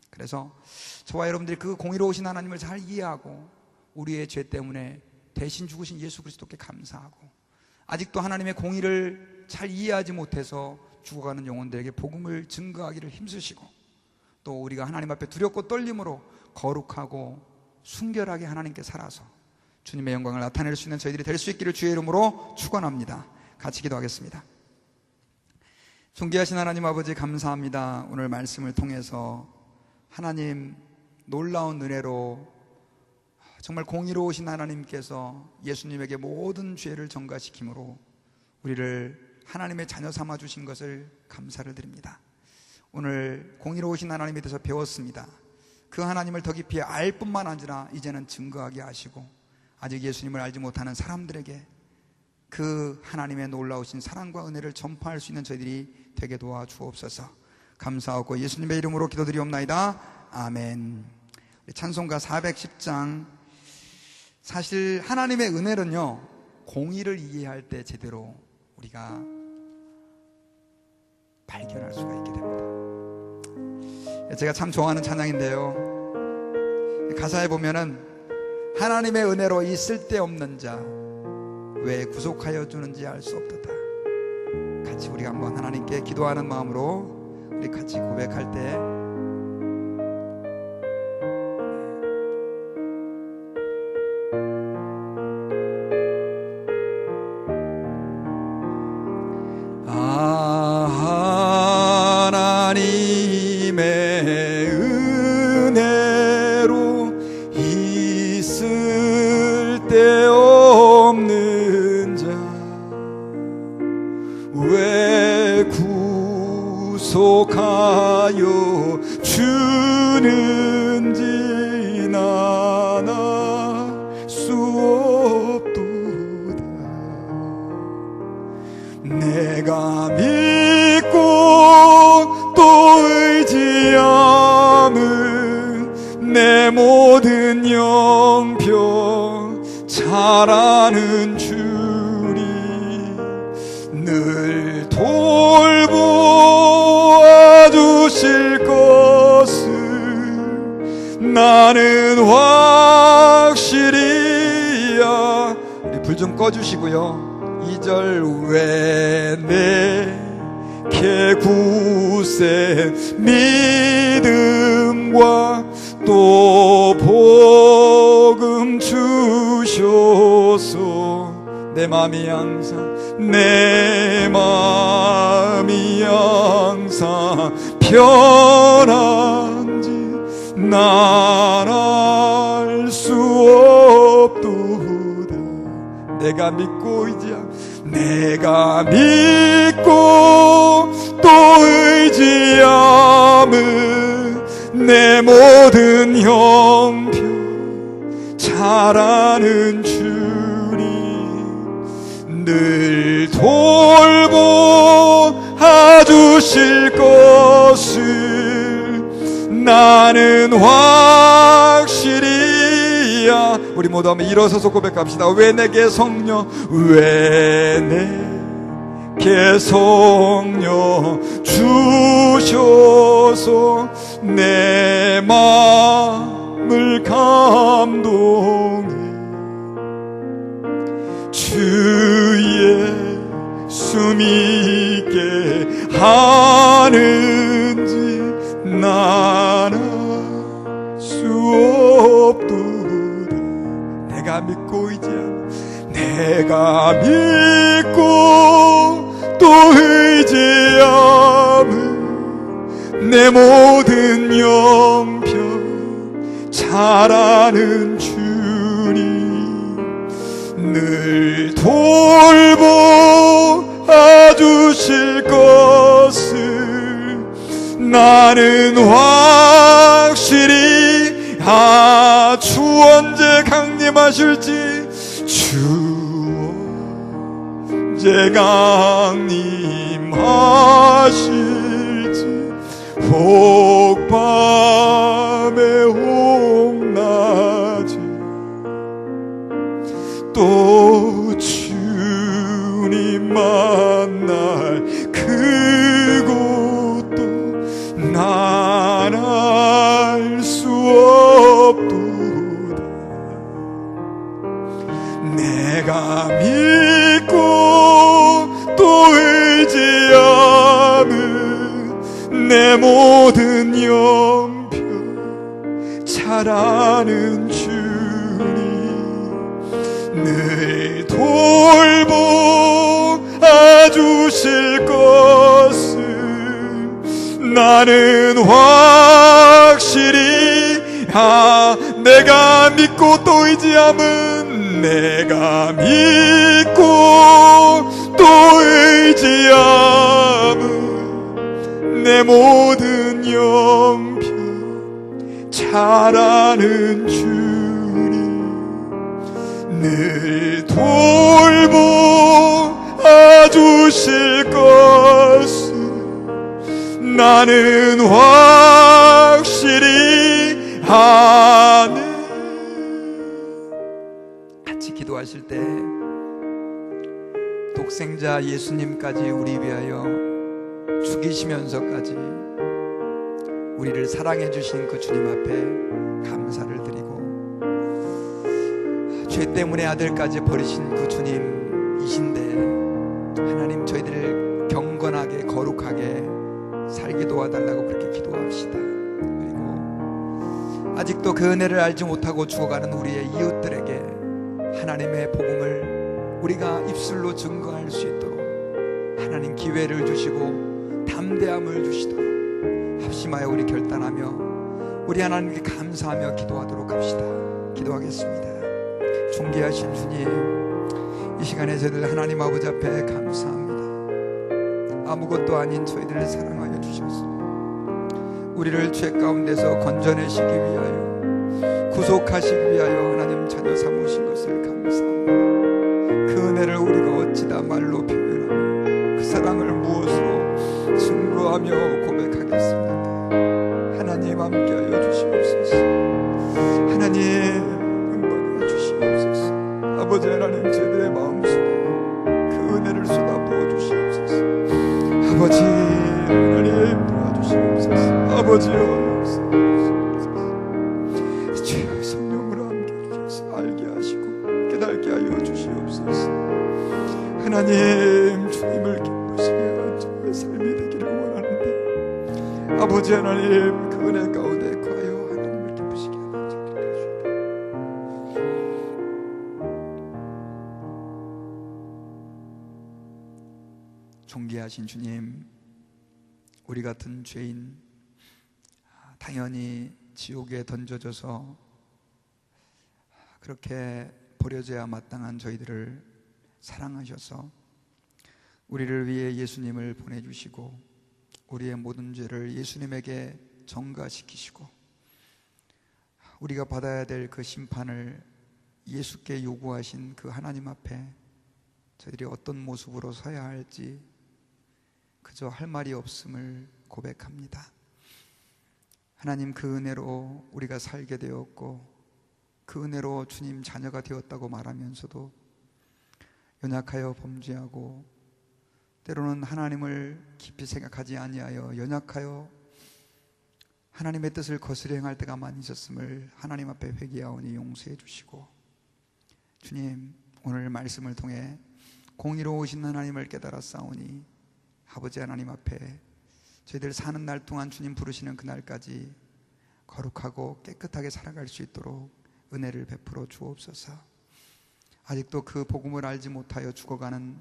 그래서 저와 여러분들이 그 공의로우신 하나님을 잘 이해하고 우리의 죄 때문에 대신 죽으신 예수 그리스도께 감사하고, 아직도 하나님의 공의를 잘 이해하지 못해서 죽어가는 영혼들에게 복음을 증거하기를 힘쓰시고, 또 우리가 하나님 앞에 두렵고 떨림으로 거룩하고 순결하게 하나님께 살아서 주님의 영광을 나타낼 수 있는 저희들이 될 수 있기를 주의 이름으로 축원합니다. 같이 기도하겠습니다. 존귀하신 하나님 아버지, 감사합니다. 오늘 말씀을 통해서 하나님 놀라운 은혜로 정말 공의로우신 하나님께서 예수님에게 모든 죄를 전가시킴으로 우리를 하나님의 자녀 삼아 주신 것을 감사를 드립니다. 오늘 공의로우신 하나님에 대해서 배웠습니다. 그 하나님을 더 깊이 알 뿐만 아니라 이제는 증거하게 하시고, 아직 예수님을 알지 못하는 사람들에게 그 하나님의 놀라우신 사랑과 은혜를 전파할 수 있는 저희들이 되게 도와주옵소서. 감사하고 예수님의 이름으로 기도드리옵나이다. 아멘. 찬송가 410장 사실 하나님의 은혜는요, 공의를 이해할 때 제대로 우리가 발견할 수가 있게 됩니다. 제가 참 좋아하는 찬양인데요, 가사에 보면은 하나님의 은혜로 이 쓸데없는 자 왜 구속하여 주는지 알 수 없도다. 같이 우리가 한번 하나님께 기도하는 마음으로 우리 같이 고백할 때, 하나님의 은혜로 이 쓸데없는 자 왜 구속하여 주는지 난 알 수 없도다. 내가 믿고 또 의지함은 내 모든 영평 잘하는 주리 늘 돌보아 주실 것을 나는 확실히야. 우리 불 좀 꺼주시고요. 2절 왜 내게 굳센 믿음과 또 복음 주셔서 내 마음이 항상 편한지 난 알 수 없도다. 내가 믿고 또 의지함은 내 모든 형편 잘하는 주니 늘 돌보아 주실 것을 나는 확실히야. 우리 모두 한번 일어서서 고백합시다. 왜 내게 성령, 왜 내게 성령 주셔서 내 마음을 감동해 주의 숨 있게 하는지 난 알 수 없도다. 내가 믿고 또 의지함은 내 모든 영평 잘하는 주님 늘 돌보아 주실 것을 나는 확실히 주 언제 강림하실지 주 언제 강림하실지 혹밤에 혹낮에 또 주님 만날 그곳도 난 알 수 없도다. 내가 믿고 또 의지함은 내 모든 영평 잘하는 주님 늘 돌보아 주실 것을 나는 확실히 내가 믿고 또 의지함은 내가 믿고 또 의지함은 내 모든 영평 잘하는 주님 늘 돌보아 주실 것을 나는 확실히 아네. 독생자 예수님까지 우리 위하여 죽이시면서까지 우리를 사랑해 주신 그 주님 앞에 감사를 드리고, 죄 때문에 아들까지 버리신 그 주님이신데 하나님, 저희들을 경건하게 거룩하게 살게 도와달라고 그렇게 기도합시다. 그리고 아직도 그 은혜를 알지 못하고 죽어가는 우리의 이웃들에게 하나님의 복음을 우리가 입술로 증거할 수 있도록 하나님 기회를 주시고 담대함을 주시도록 합심하여 우리 결단하며 우리 하나님께 감사하며 기도하도록 합시다. 기도하겠습니다. 존귀하신 주님, 이 시간에 저희들 하나님 아버지 앞에 감사합니다. 아무것도 아닌 저희들을 사랑하여 주셔서 우리를 죄 가운데서 건져내시기 위하여, 구속하시기 위하여 하나님 자녀 삼으신 것을 감사합니다. 그 은혜를 우리가 어찌다 말로 표현하며 그 사랑을 무엇으로 증거하며 고백하겠습니까? 하나님 함께하여 주시옵소서. 하나님 은혜하여 주시옵소서. 아버지 하나님, 저희들의 마음속에 그 은혜를 쏟아부어 주시옵소서. 아버지 하나님 도와주시옵소서. 아버지여 역사하시옵소서. 주여 성령으로 함께해 주셔서 알게 하시고 깨닫게 하여 주시옵소서. 하나님, 주님을 기쁘시게 하는 저의 삶이 되기를 원하는데 아버지 하나님, 그 은혜 가운데 거하여 하나님을 기쁘시게 하는 저를 해주시옵소서. 존귀하신 주님, 우리 같은 죄인 당연히 지옥에 던져져서 그렇게 버려져야 마땅한 저희들을 사랑하셔서 우리를 위해 예수님을 보내주시고 우리의 모든 죄를 예수님에게 전가시키시고 우리가 받아야 될 그 심판을 예수께 요구하신 그 하나님 앞에 저희들이 어떤 모습으로 서야 할지 그저 할 말이 없음을 고백합니다. 하나님, 그 은혜로 우리가 살게 되었고 그 은혜로 주님 자녀가 되었다고 말하면서도 연약하여 범죄하고 때로는 하나님을 깊이 생각하지 아니하여 연약하여 하나님의 뜻을 거스려 행할 때가 많이 있었음을 하나님 앞에 회개하오니 용서해 주시고, 주님, 오늘 말씀을 통해 공의로우신 하나님을 깨달아 싸우니 아버지 하나님 앞에 저희들 사는 날 동안 주님 부르시는 그날까지 거룩하고 깨끗하게 살아갈 수 있도록 은혜를 베풀어 주옵소서. 아직도 그 복음을 알지 못하여 죽어가는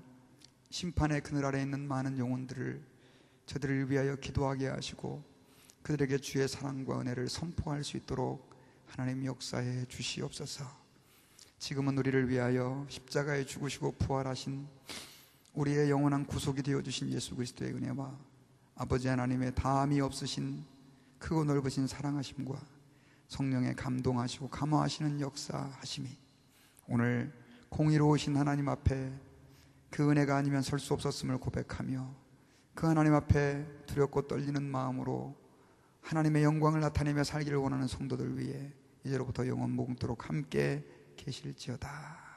심판의 그늘 아래 있는 많은 영혼들을 저들을 위하여 기도하게 하시고 그들에게 주의 사랑과 은혜를 선포할 수 있도록 하나님 역사해 주시옵소서. 지금은 우리를 위하여 십자가에 죽으시고 부활하신 우리의 영원한 구속이 되어주신 예수 그리스도의 은혜와 아버지 하나님의 다함이 없으신 크고 넓으신 사랑하심과 성령의 감동하시고 감화하시는 역사하심이 오늘 공의로우신 하나님 앞에 그 은혜가 아니면 설 수 없었음을 고백하며 그 하나님 앞에 두렵고 떨리는 마음으로 하나님의 영광을 나타내며 살기를 원하는 성도들 위해 이제로부터 영원 무궁토록 함께 계실지어다.